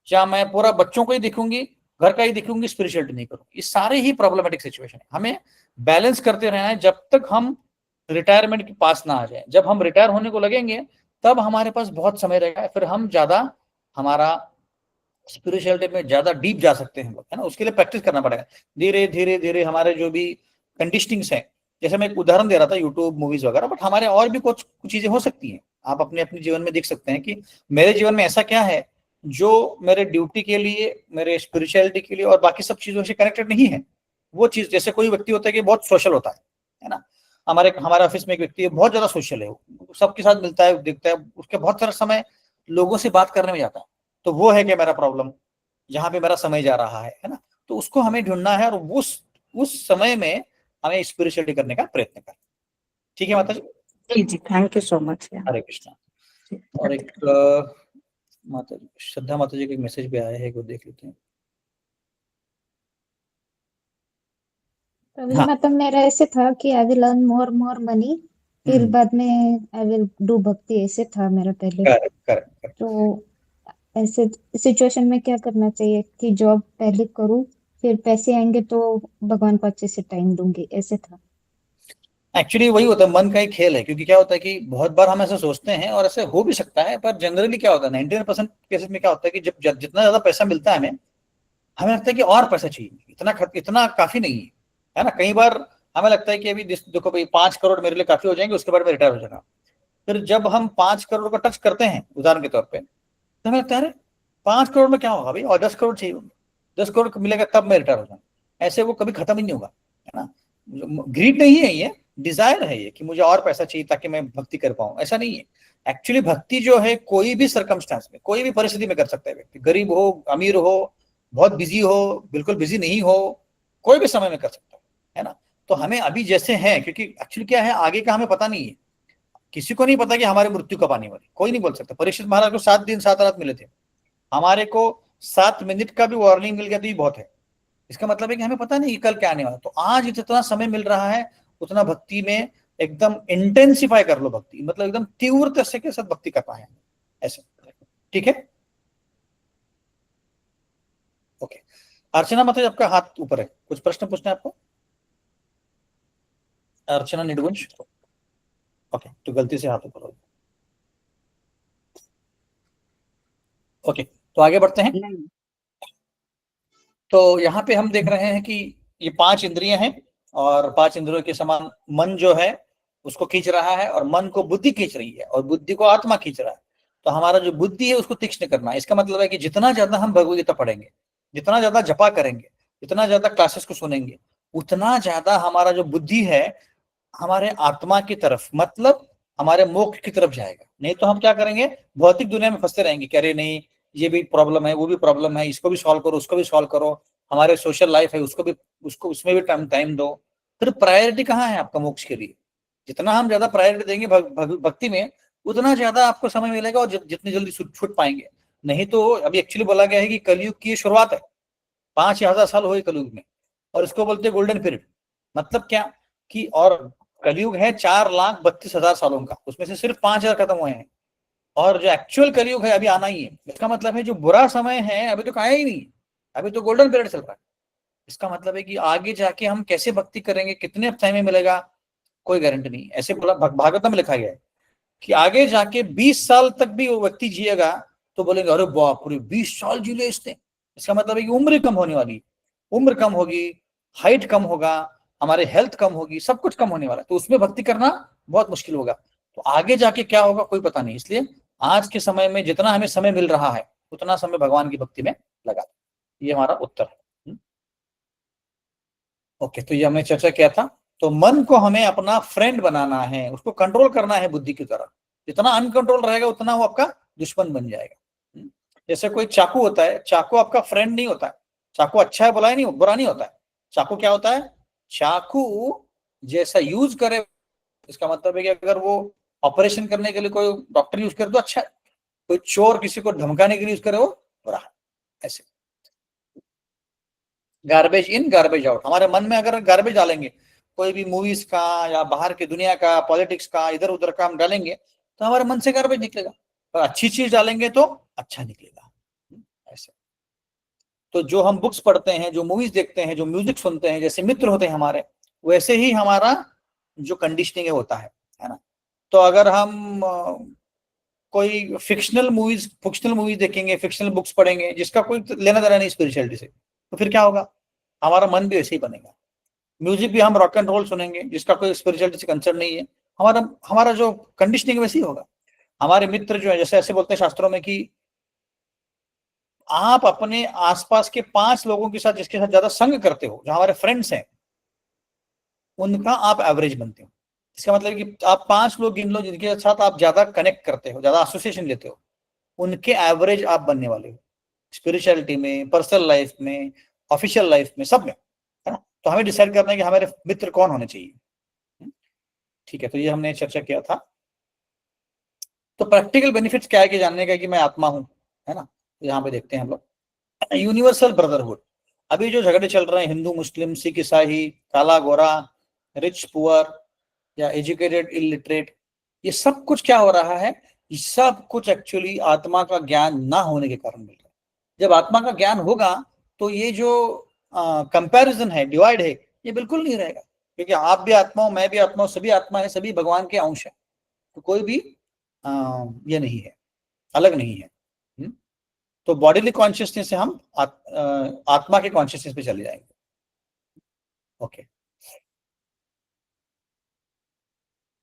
या मैं पूरा बच्चों को ही देखूंगी, घर का ही देखूंगी, स्पिरिचुअलिटी नहीं करूंगी। ये सारे ही प्रॉब्लमेटिक सिचुएशन है। हमें बैलेंस करते रहना है जब तक हम रिटायरमेंट के पास ना आ जाए। जब हम रिटायर होने को लगेंगे, तब हमारे पास बहुत समय रहेगा, फिर हम ज्यादा हमारा स्पिरिचुअलिटी में ज्यादा डीप जा सकते हैं, है ना। उसके लिए प्रैक्टिस करना पड़ेगा। धीरे धीरे धीरे हमारे जो भी कंडीशनिंग्स है, जैसे मैं एक उदाहरण दे रहा था यूट्यूब मूवीज वगैरह, बट हमारे और भी कुछ चीजें हो सकती हैं। आप अपने अपने जीवन में देख सकते हैं कि मेरे जीवन में ऐसा क्या है जो मेरे ड्यूटी के लिए, मेरे स्पिरिचुअलिटी के लिए और बाकी सब चीजों से कनेक्टेड नहीं है। वो चीज, जैसे कोई व्यक्ति होता है कि बहुत सोशल होता है ना। हमारे ऑफिस में एक व्यक्ति है, बहुत ज्यादा सोशल है, सबके साथ मिलता है, दिखता है, उसके बहुत सारा समय लोगों से बात करने में जाता है। तो वो है कि मेरा प्रॉब्लम, जहाँ पे मेरा समय जा रहा है ना। तो उसको हमें ढूंढना है और उस समय में हमें स्पिरिचुअलिटी करने का प्रयत्न करना। ठीक है माता जी? जी जी, थैंक यू सो मच। हरे कृष्णा। और एक माता जी, श्रद्धा माता जी का एक मैसेज भी आया है, वो देख लेते हैं। तो हाँ। मतलब मेरा ऐसे था कि I will earn more money, फिर बाद में आई विल डू भक्ति, ऐसे था मेरा पहले। Correct correct. तो ऐसे सिचुएशन में क्या करना चाहिए कि जॉब पहले करूँ, फिर पैसे आएंगे तो भगवान को अच्छे से टाइम दूंगी, ऐसे था। एक्चुअली वही होता है, मन का ही खेल है। क्योंकि क्या होता है कि बहुत बार हम ऐसे सोचते हैं और ऐसे हो भी सकता है, पर जनरली क्या होता है 99% केसेस में क्या होता है कि जब जितना ज्यादा पैसा मिलता है हमें, हमें लगता है कि और पैसा चाहिए, इतना काफी नहीं है ना। कई बार हमें लगता है कि अभी देखो भाई 5 करोड़ मेरे लिए काफी हो जाएंगे, उसके बाद मैं रिटायर हो जाऊंगा। फिर जब हम 5 करोड़ का टच करते हैं उदाहरण के तौर पर, तो हमें लगता है अरे 5 करोड़ में क्या होगा भाई, और 10 करोड़ चाहिए, 10 करोड़ मिलेगा तब मैं रिटायर हो जाऊंगा। ऐसे वो कभी खत्म ही नहीं होगा, है ना। ग्रीड नहीं है ये, डिजायर है ये कि मुझे और पैसा चाहिए ताकि मैं भक्ति कर पाऊं, ऐसा नहीं है। एक्चुअली भक्ति जो है कोई भी सर्कमस्टांस में, कोई भी परिस्थिति में कर सकता है व्यक्ति, गरीब हो, अमीर हो, बहुत बिजी हो, बिल्कुल बिजी नहीं हो, कोई भी समय में कर सकता है ना। तो हमें अभी जैसे हैं, क्योंकि एक्चुअली क्या है आगे का हमें पता नहीं है, किसी को नहीं पता कि हमारी मृत्यु कब आने वाली, कोई नहीं बोल सकता। परीक्षित महाराज को 7 दिन 7 रात मिले थे, हमारे को 7 मिनट का भी वार्निंग मिल गया तो ये बहुत है। इसका मतलब है कि हमें पता नहीं कि कल क्या आने वाला। तो आज जितना समय मिल रहा है उतना भक्ति में एकदम इंटेंसिफाई कर लो भक्ति, मतलब एकदम तीव्रता से के साथ भक्ति कर पाए ऐसे। ठीक है, ओके। अर्चना मतलब आपका हाथ ऊपर है, कुछ प्रश्न पूछना है आपको? अर्चना निडगुंज, ओके, तो गलती से हाथ ऊपर हो। ओके, तो आगे बढ़ते हैं। तो यहाँ पे हम देख रहे हैं कि ये 5 इंद्रियां हैं, और 5 इंद्रियों के समान मन जो है उसको खींच रहा है, और मन को बुद्धि खींच रही है, और बुद्धि को आत्मा खींच रहा है। तो हमारा जो बुद्धि है उसको तीक्ष्ण करना है। इसका मतलब है कि जितना ज्यादा हम भगवद गीता पढ़ेंगे, जितना ज्यादा जपा करेंगे, जितना ज्यादा क्लासेस को सुनेंगे, उतना ज्यादा हमारा जो बुद्धि है हमारे आत्मा की तरफ, मतलब हमारे मोक्ष की तरफ जाएगा। नहीं तो हम क्या करेंगे, भौतिक दुनिया में फंसते रहेंगे कि अरे नहीं ये भी प्रॉब्लम है, वो भी प्रॉब्लम है, इसको भी सॉल्व करो, उसको भी सॉल्व करो, हमारे सोशल लाइफ है उसको उसमें भी टाइम दो। फिर प्रायोरिटी कहाँ है आपका मोक्ष के लिए? जितना हम ज्यादा प्रायोरिटी देंगे भक्ति में, उतना ज्यादा आपको समय मिलेगा और जितनी जल्दी छूट पाएंगे। नहीं तो अभी एक्चुअली बोला गया है कि कलयुग की शुरुआत है, 5000 साल हुए कलयुग में, और इसको बोलते हैं गोल्डन पीरियड। मतलब क्या कि, और कलयुग है 4,32,000 सालों का, उसमें से सिर्फ 5,000 खत्म हुए हैं, और जो एक्चुअल कलयुग है अभी आना ही है। इसका मतलब है जो बुरा समय है अभी तो आया ही नहीं, अभी तो गोल्डन पीरियड चल रहा है। इसका मतलब है कि आगे जाके हम कैसे भक्ति करेंगे, कितने टाइम में मिलेगा, कोई गारंटी नहीं। ऐसे बोला भागवत में लिखा गया है कि आगे जाके 20 साल तक भी वो व्यक्ति जिएगा तो बोलेंगे अरे बाप रे 20 साल जी ले इसने। इसका मतलब है कि उम्र कम होने वाली, उम्र कम होगी, हाइट कम होगा, हमारे हेल्थ कम होगी, सब कुछ कम होने वाला है। तो उसमें भक्ति करना बहुत मुश्किल होगा। तो आगे जाके क्या होगा कोई पता नहीं। इसलिए आज के समय में जितना हमें समय मिल रहा है उतना समय भगवान की भक्ति में लगा। ये हमारा उत्तर है। ओके, तो ये हमने चर्चा किया था। तो मन को हमें अपना फ्रेंड बनाना है, उसको कंट्रोल करना है बुद्धि की तरह। जितना अनकंट्रोल रहेगा उतना वो आपका दुश्मन बन जाएगा। जैसे कोई चाकू होता है, चाकू आपका फ्रेंड नहीं होता है। चाकू अच्छा है बुरा नहीं होता है। चाकू क्या होता है, चाकू जैसा यूज करे, इसका मतलब है कि अगर वो ऑपरेशन करने के लिए कोई डॉक्टर यूज करे तो अच्छा है, कोई चोर किसी को धमकाने के लिए यूज करे वो बुरा है। ऐसे गार्बेज इन गार्बेज आउट। हमारे मन में अगर गार्बेज डालेंगे, कोई भी मूवीज का या बाहर की दुनिया का, पॉलिटिक्स का, इधर उधर का हम डालेंगे तो हमारे मन से गार्बेज निकलेगा। और अच्छी चीज डालेंगे तो अच्छा निकलेगा। ऐसे तो जो हम बुक्स पढ़ते हैं, जो मूवीज देखते हैं, जो म्यूजिक सुनते हैं, जैसे मित्र होते हैं हमारे, वैसे ही हमारा जो कंडीशनिंग है होता है ना। तो अगर हम कोई फिक्शनल मूवीज देखेंगे, फिक्शनल बुक्स पढ़ेंगे जिसका कोई लेना देना नहीं स्पिरिचुअलिटी से, तो फिर क्या होगा, हमारा मन भी वैसे ही बनेगा। म्यूजिक भी हम रॉक एंड रोल सुनेंगे जिसका कोई स्पिरिचुअलिटी से कंसर्न नहीं है, हमारा हमारा जो कंडीशनिंग वैसे ही होगा। हमारे मित्र जो है, जैसे ऐसे बोलते हैं शास्त्रों में कि आप अपने आसपास के 5 लोगों के साथ जिसके साथ ज्यादा संग करते हो, जो हमारे फ्रेंड्स हैं, उनका आप एवरेज बनते हो। इसका मतलब कि आप 5 लोग गिन लो जिनके साथ आप ज्यादा कनेक्ट करते हो, ज्यादा एसोसिएशन लेते हो, उनके एवरेज आप बनने वाले हो, स्पिरिचुअलिटी में, पर्सनल लाइफ में, ऑफिशियल लाइफ में, सब में, है ना। तो हमें डिसाइड करना है कि हमारे मित्र कौन होने चाहिए। ठीक है, तो ये हमने चर्चा किया था। तो प्रैक्टिकल बेनिफिट्स क्या है कि जानने का कि मैं आत्मा हूं, है ना। तो यहाँ पे देखते हैं हम लोग यूनिवर्सल ब्रदरहुड। अभी जो झगड़े चल रहे हैं हिंदू मुस्लिम, सिख ईसाई, काला गोरा, रिच पुअर या एजुकेटेड इलिटरेट, ये सब कुछ क्या हो रहा है, ये सब कुछ एक्चुअली आत्मा का ज्ञान ना होने के कारण मिल रहा है। जब आत्मा का ज्ञान होगा तो ये जो कंपैरिजन है, डिवाइड है, ये बिल्कुल नहीं रहेगा, क्योंकि आप भी आत्मा हो, मैं भी आत्मा हूं, सभी आत्मा है, सभी भगवान के अंश है। तो कोई भी ये नहीं है, अलग नहीं है। तो बॉडीली कॉन्शियसनेस से हम आत्मा के कॉन्शियसनेस पे चले जाएंगे। ओके,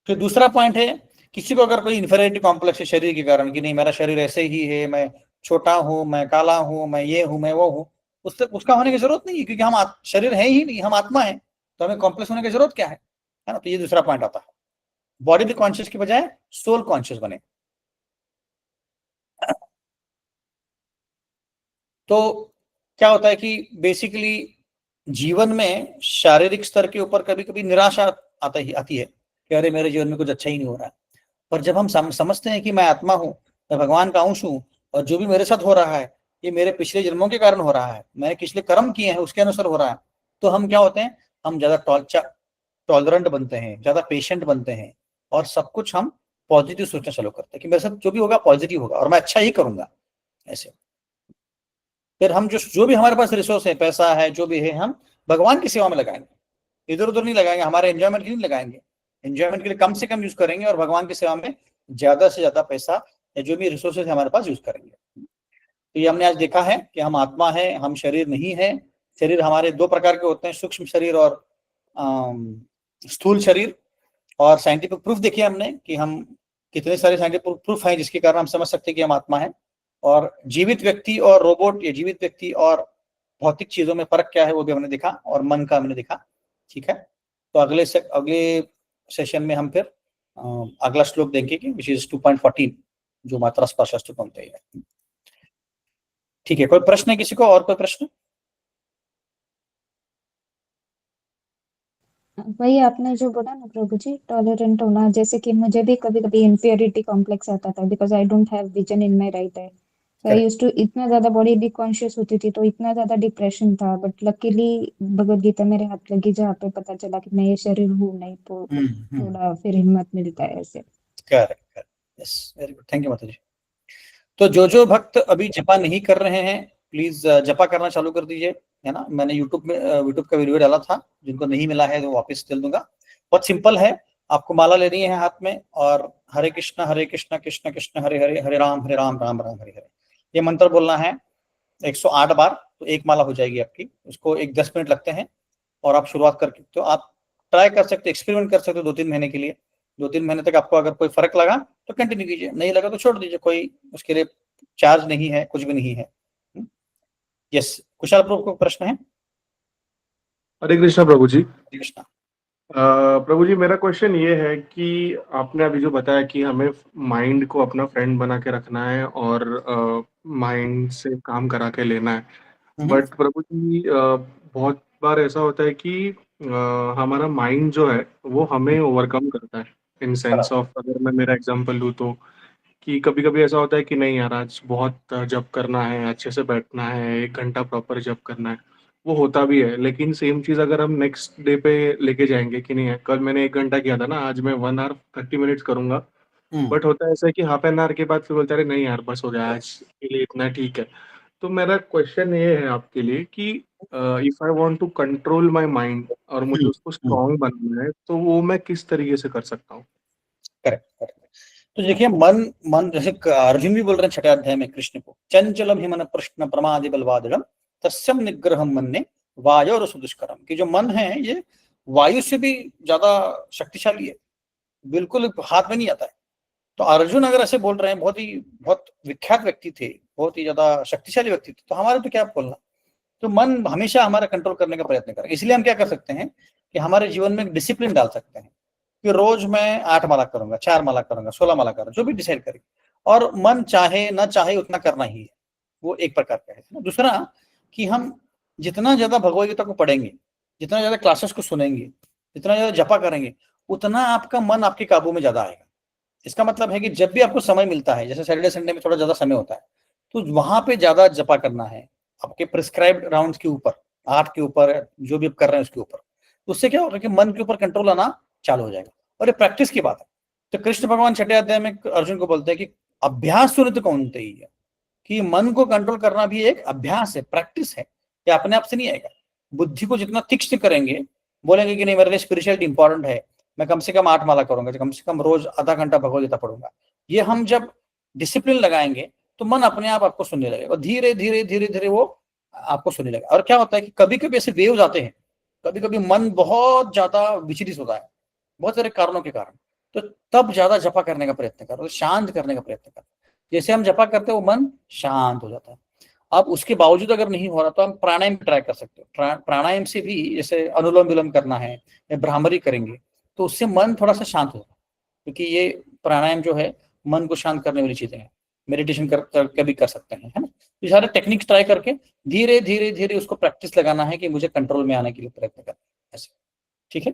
फिर दूसरा पॉइंट है, किसी को अगर कोई इन्फीरियरिटी कॉम्प्लेक्स है शरीर के कारण कि नहीं मेरा शरीर ऐसे ही है, मैं छोटा हूं, मैं काला हूं, मैं ये हूं, मैं वो हूं, उसका होने की जरूरत नहीं है, क्योंकि हम शरीर है ही नहीं, हम आत्मा है। तो हमें कॉम्प्लेक्स होने की जरूरत क्या है ना। तो ये दूसरा पॉइंट आता है, बॉडी कॉन्शियस की बजाय सोल कॉन्शियस बने। तो क्या होता है कि बेसिकली जीवन में शारीरिक स्तर के ऊपर कभी कभी निराशा आती है कि अरे मेरे जीवन में कुछ अच्छा ही नहीं हो रहा है। पर जब हम समझते हैं कि मैं आत्मा हूं, मैं भगवान का अंश हूं, और जो भी मेरे साथ हो रहा है ये मेरे पिछले जन्मों के कारण हो रहा है, मैंने पिछले कर्म किए हैं उसके अनुसार हो रहा है, तो हम क्या होते हैं, हम ज्यादा टॉलरेंट बनते हैं, ज्यादा पेशेंट बनते हैं, और सब कुछ हम पॉजिटिव सोचना चालू करते हैं कि मेरे साथ जो भी होगा पॉजिटिव होगा और मैं अच्छा ही करूंगा ऐसे। फिर हम जो भी हमारे पास रिसोर्स है, पैसा है, जो भी है, हम भगवान की सेवा में लगाएंगे, इधर उधर नहीं लगाएंगे, हमारे एंजॉयमेंट के लिए नहीं लगाएंगे, एंजॉयमेंट के लिए कम से कम यूज करेंगे, और भगवान की सेवा में ज्यादा से ज्यादा पैसा या जो भी रिसोर्सेज हमारे पास यूज करेंगे। तो ये हमने आज देखा है कि हम आत्मा है, हम शरीर नहीं है। शरीर हमारे 2 प्रकार के होते हैं, सूक्ष्म शरीर और स्थूल शरीर। और साइंटिफिक प्रूफ देखिए हमने कि हम कितने सारे साइंटिफिक प्रूफ हैं जिसके कारण हम समझ सकते हैं कि हम आत्मा है। और जीवित व्यक्ति और रोबोट, या जीवित व्यक्ति और भौतिक चीजों में फर्क क्या है वो भी हमने देखा, और मन का हमने देखा। ठीक है, तो अगले सेशन में हम फिर अगला श्लोक देखेंगे, विच इज 2.14, जो मात्रा स्पर्श बनते हैं। ठीक है, कोई प्रश्न है किसी को, और कोई प्रश्न? वही आपने जो बोला ना प्रभु जी, टॉलरेंट होना, जैसे कि मुझे भी कभी कभी इंफीरियरिटी कॉम्प्लेक्स आता था because I don't have vision in my right I. तो आई यूज्ड टू इतना ज्यादा बॉडी कॉन्शियस होती थी, तो इतना ज्यादा डिप्रेशन था, बट लकीली भगवत गीता मेरे हाथ लगी जहाँ पे पता चला कि मैं ये शरीर हूँ नहीं, तो थोड़ा फिर हिम्मत मिलता है ऐसे। Correct, yes, very good, thank you माता जी। तो जो भक्त अभी जपा नहीं कर रहे हैं, प्लीज जपा करना चालू कर दीजिए, है ना। मैंने यूट्यूब का वीडियो डाला था, जिनको नहीं मिला है तो वापस डाल दूंगा। बहुत सिंपल है, आपको माला लेनी है हाथ में, और हरे कृष्ण कृष्ण कृष्ण हरे हरे, हरे राम राम राम हरे हरे, ये मंत्र बोलना है 108 बार। तो एक माला हो जाएगी आपकी। उसको 10 मिनट लगते हैं, और आप शुरुआत करके, तो आप ट्राई कर सकते, एक्सपेरिमेंट कर सकते हो 2-3 महीने के लिए। 2-3 महीने तक आपको अगर कोई फर्क लगा तो कंटिन्यू कीजिए, नहीं लगा तो छोड़ दीजिए, कोई उसके लिए चार्ज नहीं है, कुछ भी नहीं है। यस, कुशाल प्रभु को प्रश्न है? हरे कृष्णा प्रभु जी। कृष्णा प्रभु जी, मेरा क्वेश्चन ये है कि आपने अभी जो बताया कि हमें माइंड को अपना फ्रेंड बना के रखना है और माइंड से काम करा के लेना है, बट प्रभु जी बहुत बार ऐसा होता है कि हमारा माइंड जो है वो हमें ओवरकम करता है, इन सेंस ऑफ, अगर मैं मेरा एग्जांपल लूँ तो, कि कभी कभी ऐसा होता है कि नहीं यार आज बहुत जप करना है, अच्छे से बैठना है, 1 घंटा प्रॉपर जप करना है, वो होता भी है। लेकिन सेम चीज़ अगर हम नेक्स्ट डे पे लेके जाएंगे कि नहीं है, कल मैंने 1 घंटा किया था ना, आज मैं 1 आवर 30 मिनट्स करूंगा, बट होता है ऐसा है कि हाफ एन आवर के बाद फिर बोलते हैं नहीं यार बस हो गया, आज के लिए इतना ठीक है। तो मेरा क्वेश्चन ये है आपके लिए कि if I want to control my mind और मुझे उसको स्ट्रांग बनाना है, तो वो मैं किस तरीके से कर सकता हूँ? करेक्ट। तो देखिए, मन जैसे अर्जुन भी बोल रहे हैं 6 अध्याय में कृष्ण को, चंचलम हिमन प्रश्न प्रमादि बलवादरम तस्यम निग्रहम मन्ने वायोर सुदुष्करम, कि जो मन है ये वायु से भी ज्यादा शक्तिशाली है, बिल्कुल हाथ में नहीं आता है। तो अर्जुन अगर ऐसे बोल रहे हैं, बहुत विख्यात व्यक्ति थे, बहुत ही ज्यादा शक्तिशाली व्यक्ति थे, तो हमारे तो क्या बोलना। तो मन हमेशा हमारा कंट्रोल करने का प्रयत्न करें। इसलिए हम क्या कर सकते हैं कि हमारे जीवन में एक डिसिप्लिन डाल सकते हैं कि रोज मैं 8 माला करूंगा, 4 माला करूंगा, 16 माला करूंगा, जो भी डिसाइड करें, और मन चाहे ना चाहे उतना करना ही है। वो एक प्रकार का है ना। दूसरा कि हम जितना ज्यादा भगवद गीता को पढ़ेंगे, जितना ज्यादा क्लासेस को सुनेंगे, जितना ज्यादा जपा करेंगे, उतना आपका मन आपके काबू में ज्यादा आएगा। इसका मतलब है कि जब भी आपको समय मिलता है, जैसे सैटरडे संडे में थोड़ा ज्यादा समय होता है, तो वहां पे ज्यादा जपा करना है आपके प्रिस्क्राइब्ड राउंड के ऊपर, 8 के ऊपर, जो भी आप कर रहे हैं उसके ऊपर। तो उससे क्या होगा कि मन के ऊपर कंट्रोल आना चालू हो जाएगा। और ये प्रैक्टिस की बात है। तो कृष्ण भगवान 6वें अध्याय में अर्जुन को बोलते हैं कि अभ्यास सुनित कौन्तेय है, कि मन को कंट्रोल करना भी एक अभ्यास है, प्रैक्टिस है, ये अपने आप से नहीं आएगा। बुद्धि को जितना तीक्ष्ण करेंगे, बोलेंगे कि नहीं मेरे लिए स्पिरिचुअलिटी इंपॉर्टेंट है, मैं कम से कम 8 माला करूंगा, कम से कम रोज आधा घंटा भगवद गीता पढ़ूंगा, ये हम जब डिसिप्लिन लगाएंगे तो मन अपने आप आपको सुनने लगेगा, और धीरे धीरे धीरे धीरे वो आपको सुनने लगेगा। और क्या होता है कि कभी कभी ऐसे वेव्स आते हैं, कभी कभी मन बहुत ज्यादा विचलित होता है बहुत सारे कारणों के कारण, तो तब ज्यादा जपा करने का प्रयत्न करो, शांत करने का प्रयत्न करो। जैसे हम जपा करते हैं वो मन शांत हो जाता है। अब उसके बावजूद अगर नहीं हो रहा तो हम प्राणायाम ट्राई कर सकते हो। प्राणायाम से भी, जैसे अनुलोम विलोम करना है या भ्रामरी करेंगे, तो उससे मन थोड़ा सा शांत होगा, क्योंकि ये प्राणायाम जो है मन को शांत करने वाली चीजें हैं। मेडिटेशन करके भी कर सकते हैं, है ना। तो सारे टेक्निक्स ट्राई करके धीरे धीरे धीरे उसको प्रैक्टिस लगाना है कि मुझे कंट्रोल में आने के लिए प्रयत्न करना है, ऐसे। ठीक है,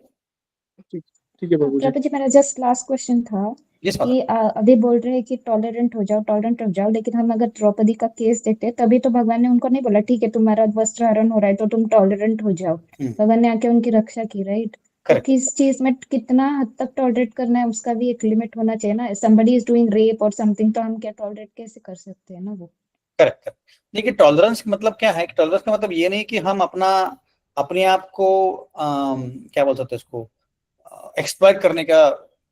ठीक है प्रभु जी। प्रभु जी, मेरा जस्ट लास्ट क्वेश्चन था यस कि अभी बोल रहे हैं कि टॉलरेंट हो जाओ, लेकिन हम अगर द्रौपदी का केस देखते हैं, तभी तो भगवान ने उनको नहीं बोला ठीक है तुम्हारा वस्त्र हरण हो रहा है तो तुम टॉलरेंट हो जाओ। भगवान ने आके उनकी रक्षा की, राइट। तो Correct. किस चीज में कितना हद तक टॉलरेट करना है उसका भी एक लिमिट होना चाहिए ना। समबडी इज डूइंग रेप और समथिंग, तो हम क्या टॉलरेट कैसे कर सकते हैं ना वो। करेक्ट। देखिए टॉलरेंस का मतलब क्या है कि टॉलरेंस का मतलब ये नहीं कि हम अपने आप को क्या बोल सकते हैं इसको, एक्सप्लॉइट करने का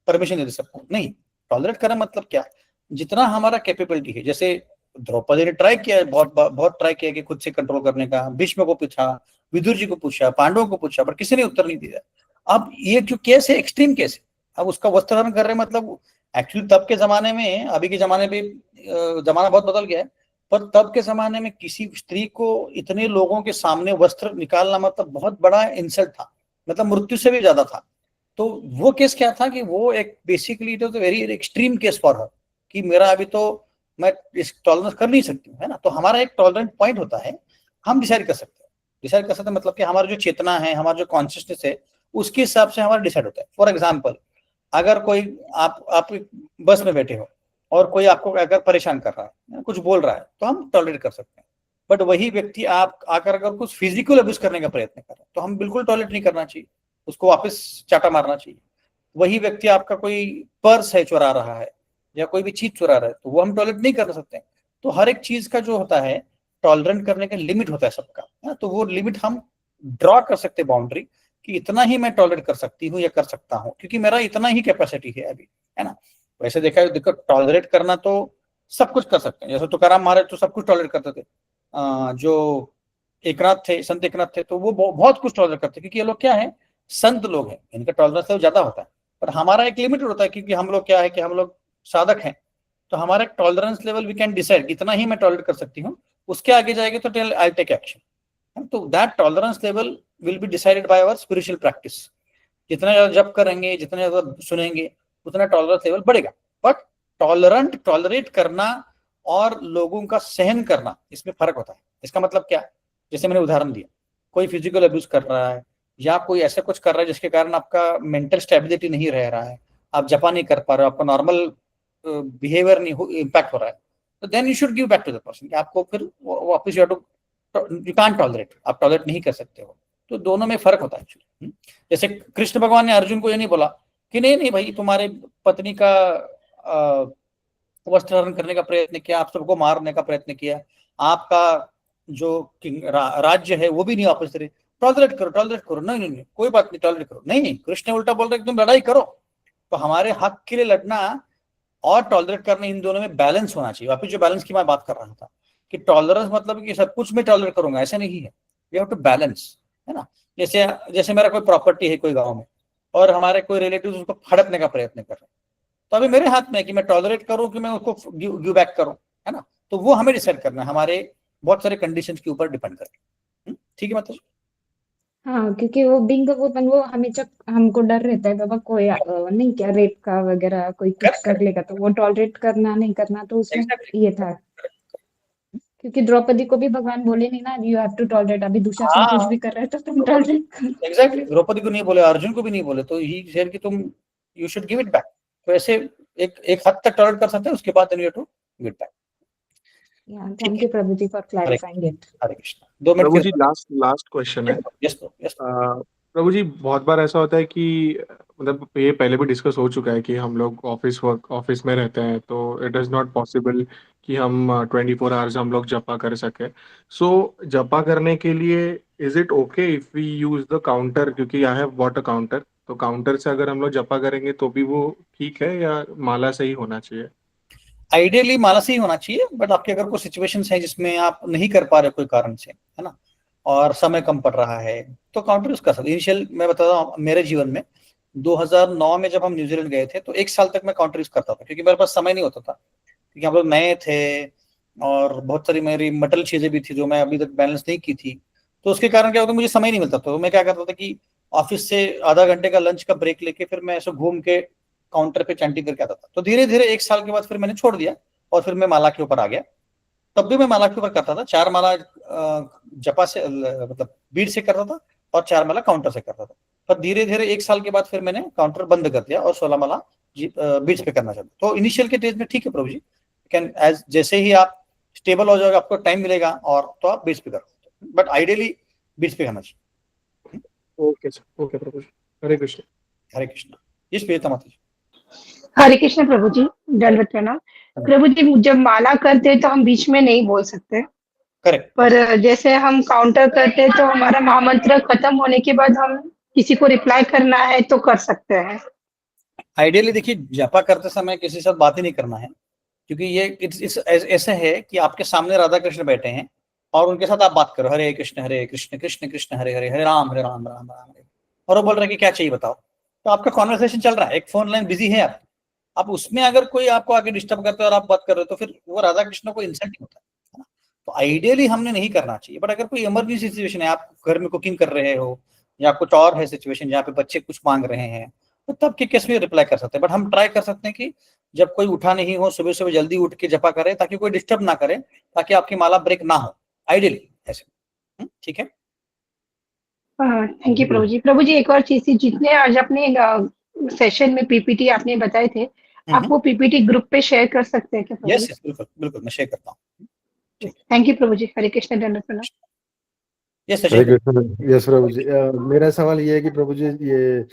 परमिशन दे सबको, नहीं। टॉलरेट करना मतलब क्या, जितना हमारा कैपेबिलिटी है। जैसे द्रौपदी ने ट्राई किया है, बहुत ट्राई किया कि खुद से कंट्रोल करने का, भीष्म को पूछा, विदुर जी को पूछा, पांडवों को पूछा, पर किसी ने उत्तर नहीं दिया। अब ये जो केस है एक्सट्रीम केस है। अब उसका वस्त्र हरण कर रहे हैं, मतलब एक्चुअली तब के जमाने में, अभी के जमाने में जमाना बहुत बदल गया है, पर तब के जमाने में किसी स्त्री को इतने लोगों के सामने वस्त्र निकालना मतलब बहुत बड़ा इंसल्ट था, मतलब मृत्यु से भी ज्यादा था। तो वो केस क्या था कि वो एक basically it was a very extreme case for her, कि मेरा अभी तो मैं इस टॉलरेंस कर नहीं सकती हूँ, है ना। तो हमारा एक टॉलरेंट पॉइंट होता है, हम डिसाइड कर सकते हैं। डिसाइड कर सकते हैं मतलब कि हमारा जो चेतना है, हमारा जो कॉन्शियसनेस है, उसके हिसाब से हमारा डिसाइड होता है। फॉर एग्जाम्पल, अगर कोई आप बस में बैठे हो और कोई आपको अगर परेशान कर रहा है, कुछ बोल रहा है, तो हम टॉलरेट कर सकते हैं। बट वही व्यक्ति आप आकर अगर कुछ फिजिकल अब्यूज करने का प्रयत्न कर रहा है, तो हम बिल्कुल टॉलरेट नहीं करना चाहिए, उसको वापस चाटा मारना चाहिए। वही व्यक्ति आपका कोई पर्स है चुरा रहा है या कोई भी चीज चुरा रहा है, तो वो हम टॉलरेट नहीं कर सकते। तो हर एक चीज का जो होता है टॉलरेट करने का लिमिट होता है सबका, तो वो लिमिट हम ड्रॉ कर सकते हैं, बाउंड्री, कि इतना ही मैं टॉलरेट कर सकती हूँ या कर सकता हूँ, क्योंकि मेरा इतना ही कैपेसिटी है अभी, है ना। वैसे देखा, देखो टॉलरेट करना तो सब कुछ कर सकते हैं। जैसे तुकाराम महाराज तो सब कुछ टॉलरेट करते थे। जो एकनाथ थे, संत एकनाथ थे, तो वो बहुत कुछ टॉलरेट करते, क्योंकि ये लोग क्या है, संत लोग हैं, इनका टॉलरेंस लेवल ज्यादा होता है। पर हमारा एक लिमिट होता है, क्योंकि हम लोग क्या है कि हम लोग साधक हैं, तो हमारा एक tolerance level we can decide, इतना ही मैं टॉलरेट कर सकती हूँ, उसके आगे जाएगी तो आई टेक एक्शन। तो that tolerance level will be decided by our spiritual practice. जितना ज्यादा जप करेंगे, जितना ज्यादा सुनेंगे, उतना टॉलरेंस लेवल बढ़ेगा। बट टॉलरेट करना और लोगों का सहन करना, इसमें फर्क होता है। इसका मतलब क्या, जैसे मैंने उदाहरण दिया, कोई फिजिकल अब्यूज कर रहा है या कोई ऐसा कुछ कर रहा है जिसके कारण आपका मेंटल स्टेबिलिटी नहीं रह रहा है, आप जपा नहीं कर पा रहे हो, आपका नॉर्मल बिहेवियर नहीं इम्पैक्ट हो रहा है, तो then you should give back to the person. आपको फिर वापस यू कांट टॉलरेट, आप टॉलरेट नहीं कर सकते हो। तो दोनों में फर्क होता है एक्चुअली। जैसे कृष्ण भगवान ने अर्जुन को ये नहीं बोला कि नहीं नहीं भाई, तुम्हारे पत्नी का वस्त्र हरण करने का प्रयत्न किया, आप सबको मारने का प्रयत्न किया, आपका जो राज्य है वो भी नहीं वापस दे, टॉलरेट करो। नहीं नहीं नहीं, कोई बात नहीं, टॉलरेट करो। नहीं, कृष्ण उल्टा बोल रहे तुम लड़ाई करो। तो हमारे हक के लिए लड़ना और टॉलरेट करना, इन दोनों में बैलेंस होना चाहिए। वापिस जो बैलेंस की मैं बात कर रहा था कि टॉलरेंस मतलब कि सब कुछ में टॉलरेट करूंगा, ऐसा नहीं है। वी हैव टू बैलेंस, है ना। जैसे मेरा कोई प्रॉपर्टी है कोई गांव में, और हमारे कोई रिलेटिव उसको हड़पने का प्रयत्न कर रहे हैं, तो तो अभी मेरे हाथ में है कि मैं टॉलरेट करूं कि मैं उसको गिव बैक करूं, है ना। तो वो हमें डिसाइड करना है, हमारे बहुत सारे कंडीशंस के ऊपर डिपेंड करके। ठीक है मतलब। हाँ, क्योंकि वो बिंग वुमन वो हमेशा हमको डर रहता है बाबा कोई नहीं क्या रेप का वगैरह कोई कुछ कर लेगा, तो वो टॉलरेट करना नहीं करना, तो उसमें एग्जैक्टली। ये था। क्योंकि द्रौपदी को भी भगवान बोले नहीं ना, यू हैव टू टॉलरेट, अभी दुशासन कुछ हाँ भी कर रहा है तो तुम टॉलरेट करो। एग्जैक्टली, द्रौपदी को नहीं बोले, अर्जुन को भी नहीं बोले, तो ही सेड कि तुम you should give it back. तो ऐसे एक एक हद तक टॉलरेट कर सकते हैं, उसके बाद then you have to give it back. ठीक थैंक है। You Prabhu ji for Hare clarifying it. Hare Krishna. 2 minute Prabhu की। जी लास्ट लास्ट क्वेश्चन है। Yes yes. प्रभु जी बहुत बार ऐसा होता है कि मतलब ये पहले भी डिस्कस हो चुका है कि हम लोग ऑफिस में रहते हैं, तो इट इज़ नॉट पॉसिबल कि हम 24 आवर्स हम लोग जपा कर सके। सो जपा करने के लिए is it okay if we use the counter, क्योंकि I have bought a counter, तो काउंटर से अगर हम लोग जपा करेंगे तो भी वो ठीक है या माला से ही होना चाहिए? आइडियली माला से ही होना चाहिए, बट आपके अगर कोई सिचुएशंस है जिसमें आप नहीं कर पा रहे कोई कारण से, है ना, और समय कम पड़ रहा है, तो काउंटर यूज कर सकते। इनिशियल मैं बताता हूँ मेरे जीवन में, 2009 में जब हम न्यूजीलैंड गए थे तो 1 साल तक मैं काउंटर यूज करता था, क्योंकि मेरे पास समय नहीं होता था, क्योंकि हम लोग नए थे और बहुत सारी मेरी मटेरियल चीजें भी थी जो मैं अभी तक बैलेंस नहीं की थी। तो उसके कारण क्या होता, मुझे समय नहीं मिलता था। तो मैं क्या करता था कि ऑफिस से आधा घंटे का लंच का ब्रेक लेके फिर मैं ऐसे घूम के काउंटर पे चैंटिंग करके आता था। तो धीरे धीरे 1 साल के बाद फिर मैंने छोड़ दिया और फिर मैं माला के ऊपर आ गया। तब भी मैं माला के ऊपर करता था, 4 माला जपा से मतलब बीड से करता था और 4 माला काउंटर से करता था। पर धीरे धीरे 1 साल के बाद फिर मैंने काउंटर बंद कर दिया और 16 माला बीड्स पे करना चाहता। तो इनिशियल के डेज में ठीक है प्रभु जी, कैन एज जैसे ही आप स्टेबल हो जाओगे, आपको टाइम मिलेगा और तो आप बीड्स पे करो, बट आइडियली बीड्स पे करना चाहिए। ओके सर, ओके प्रभु जी, हरे कृष्ण। हरे कृष्णा। इस प्रियता माता जी। हरे कृष्ण प्रभु जी, दंडवत प्रणाम। प्रभु जी जब माला करते हैं तो हम बीच में नहीं बोल सकते, करेक्ट। पर जैसे हम काउंटर करते हैं तो हमारा महामंत्र खत्म होने के बाद हम किसी को रिप्लाई करना है तो कर सकते हैं। आइडियली देखिए, जपा करते समय किसी के साथ बात ही नहीं करना है, क्योंकि ये ऐसे है कि आपके सामने राधा कृष्ण बैठे हैं और उनके साथ आप बात करो, हरे कृष्ण कृष्ण कृष्ण हरे हरे, हरे राम राम राम हरे, और वो बोल रहे हैं कि क्या चाहिए बताओ। तो आपका कॉन्वर्सेशन चल रहा है, एक फोन लाइन बिजी है आप उसमें अगर कोई आपको आगे डिस्टर्ब करते हो और आप बात कर रहे हो, तो फिर वो राधा कृष्ण को इंसल्ट होता है ना। तो आइडियली हमने नहीं करना चाहिए। बट अगर कोई इमरजेंसी सिचुएशन है, आप घर में कुकिंग कर रहे हो या कुछ और है सिचुएशन जहाँ पे बच्चे कुछ मांग रहे हैं, तो तब के केस में रिप्लाई कर सकते हैं। बट हम ट्राई कर सकते हैं कि जब कोई उठा नहीं हो, सुबह सुबह जल्दी उठ के जपा करें, ताकि कोई डिस्टर्ब ना करे, ताकि आपकी माला ब्रेक ना हो, आइडियली ऐसे। ठीक है। थैंक यू प्रभु जी। प्रभु जी एक और चीज थी, जितने आज अपने सेशन में पीपीटी आपने बताए थे, आप वो पीपीटी ग्रुप पे शेयर कर सकते हैं क्या प्रभु यस जी? यस, बिल्कुल बिल्कुल, मैं शेयर करता हूँ। थैंक यू प्रभु जी, हरे कृष्ण दंडवत प्रणाम। यस हरे सचिन। कृष्ण। यस प्रभु जी, मेरा सवाल ये है कि प्रभु जी ये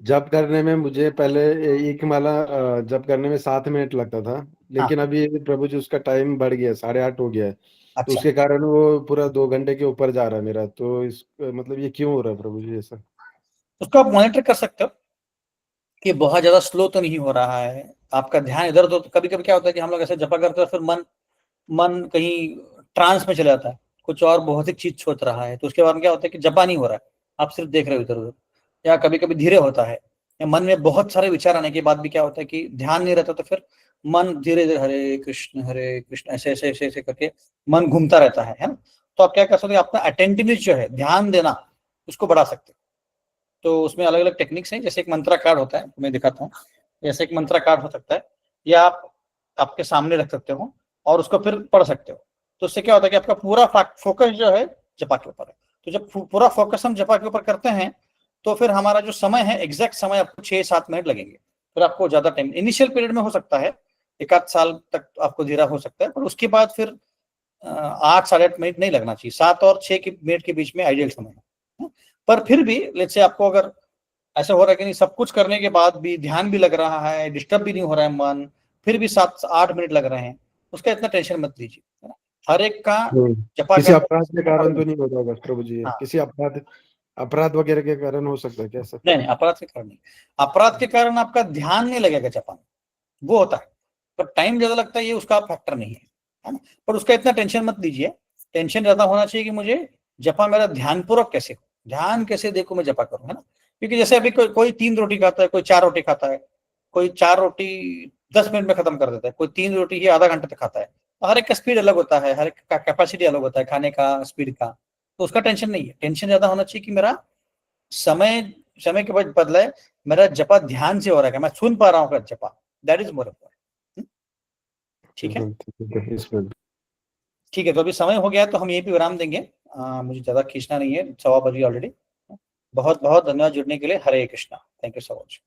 जप करने में मुझे पहले एक माला जप करने में 7 मिनट लगता था, लेकिन अभी प्रभु जी उसका टाइम बढ़ गया, 8:30 हो गया है। तो अच्छा, उसके कारण वो पूरा 2 घंटे के ऊपर जा रहा है मेरा। तो इस मतलब ये क्यों हो रहा है प्रभु जी ऐसा? उसको आप मॉनिटर कर सकते हो कि बहुत ज्यादा स्लो तो नहीं हो रहा है, आपका ध्यान इधर उधर। कभी कभी क्या होता है कि हम लोग ऐसे जपा करते हैं, फिर मन मन कहीं ट्रांस में चला जाता है, कुछ और बहुत ही चीज सोच रहा है, तो उसके बाद क्या होता है कि जपा नहीं हो रहा है, आप सिर्फ देख रहे हो इधर उधर। या कभी कभी धीरे होता है, या मन में बहुत सारे विचार आने के बाद भी क्या होता है कि ध्यान नहीं रहता, तो फिर मन धीरे धीरे हरे कृष्ण ऐसे ऐसे ऐसे ऐसे करके मन घूमता रहता है ना। तो आप क्या कर सकते हैं, अपना अटेंटिवनेस जो है, ध्यान देना, उसको बढ़ा सकते हैं। तो उसमें अलग अलग टेक्निक्स हैं, जैसे एक मंत्रा कार्ड होता है, मैं दिखाता हूँ। जैसे एक मंत्रा कार्ड हो सकता है, या आप आपके सामने रख सकते हो और उसको फिर पढ़ सकते हो। तो उससे क्या होता है कि आपका पूरा फोकस जो है जपा के ऊपर है। तो जब पूरा फोकस हम जपा के ऊपर करते हैं, तो फिर हमारा जो समय है, एग्जैक्ट समय आपको 6-7 मिनट लगेंगे। फिर आपको ज्यादा टाइम इनिशियल पीरियड में हो सकता है, 1-8 साल तक आपको धीरा हो सकता है, पर उसके बाद फिर 8-8.5 मिनट नहीं लगना चाहिए, 7 और 6 मिनट के बीच में आइडियल समय है। पर फिर भी लेट्स से आपको अगर ऐसा हो रहा है कि नहीं, सब कुछ करने के बाद भी ध्यान भी लग रहा है, डिस्टर्ब भी नहीं हो रहा है मन, फिर भी 7-8 मिनट लग रहे हैं, उसका इतना टेंशन मत लीजिए, है ना। हर एक का जपा किसी करने अपराध के कारण तो का। नहीं होता होगा प्रभु जी? हाँ, किसी अपराध वगैरह के कारण हो सकता है क्या सर? नहीं नहीं, अपराध के कारण नहीं। अपराध के कारण आपका ध्यान नहीं लगेगा जपा में, वो होता है, पर टाइम ज्यादा लगता है, ये उसका फैक्टर नहीं है ना। पर उसका इतना टेंशन मत लीजिए। टेंशन ज्यादा होना चाहिए कि मुझे जपा मेरा ध्यानपूर्वक कैसे हो, ध्यान कैसे देखो मैं जपा करूं, है ना। क्योंकि जैसे अभी कोई 3 रोटी खाता है, कोई 4 रोटी खाता है, कोई 4 रोटी 10 मिनट में खत्म कर देता है, कोई 3 रोटी ही आधा घंटे तक खाता है। तो हर एक का स्पीड अलग होता है, हर एक का कैपेसिटी अलग होता है खाने का, स्पीड का। तो उसका टेंशन नहीं है, टेंशन ज्यादा होना चाहिए कि मेरा समय समय के बदले मेरा जपा ध्यान से हो रहा है, मैं सुन पा रहा हूँ जपा, दैट इज मोर इम्पोर्टेंट। ठीक है, ठीक है। तो अभी समय हो गया है, तो हम यहीं पे विराम देंगे। मुझे ज्यादा खींचना नहीं है, 1:15 बजे ऑलरेडी। बहुत बहुत धन्यवाद जुड़ने के लिए। Hare Krishna, thank you so much.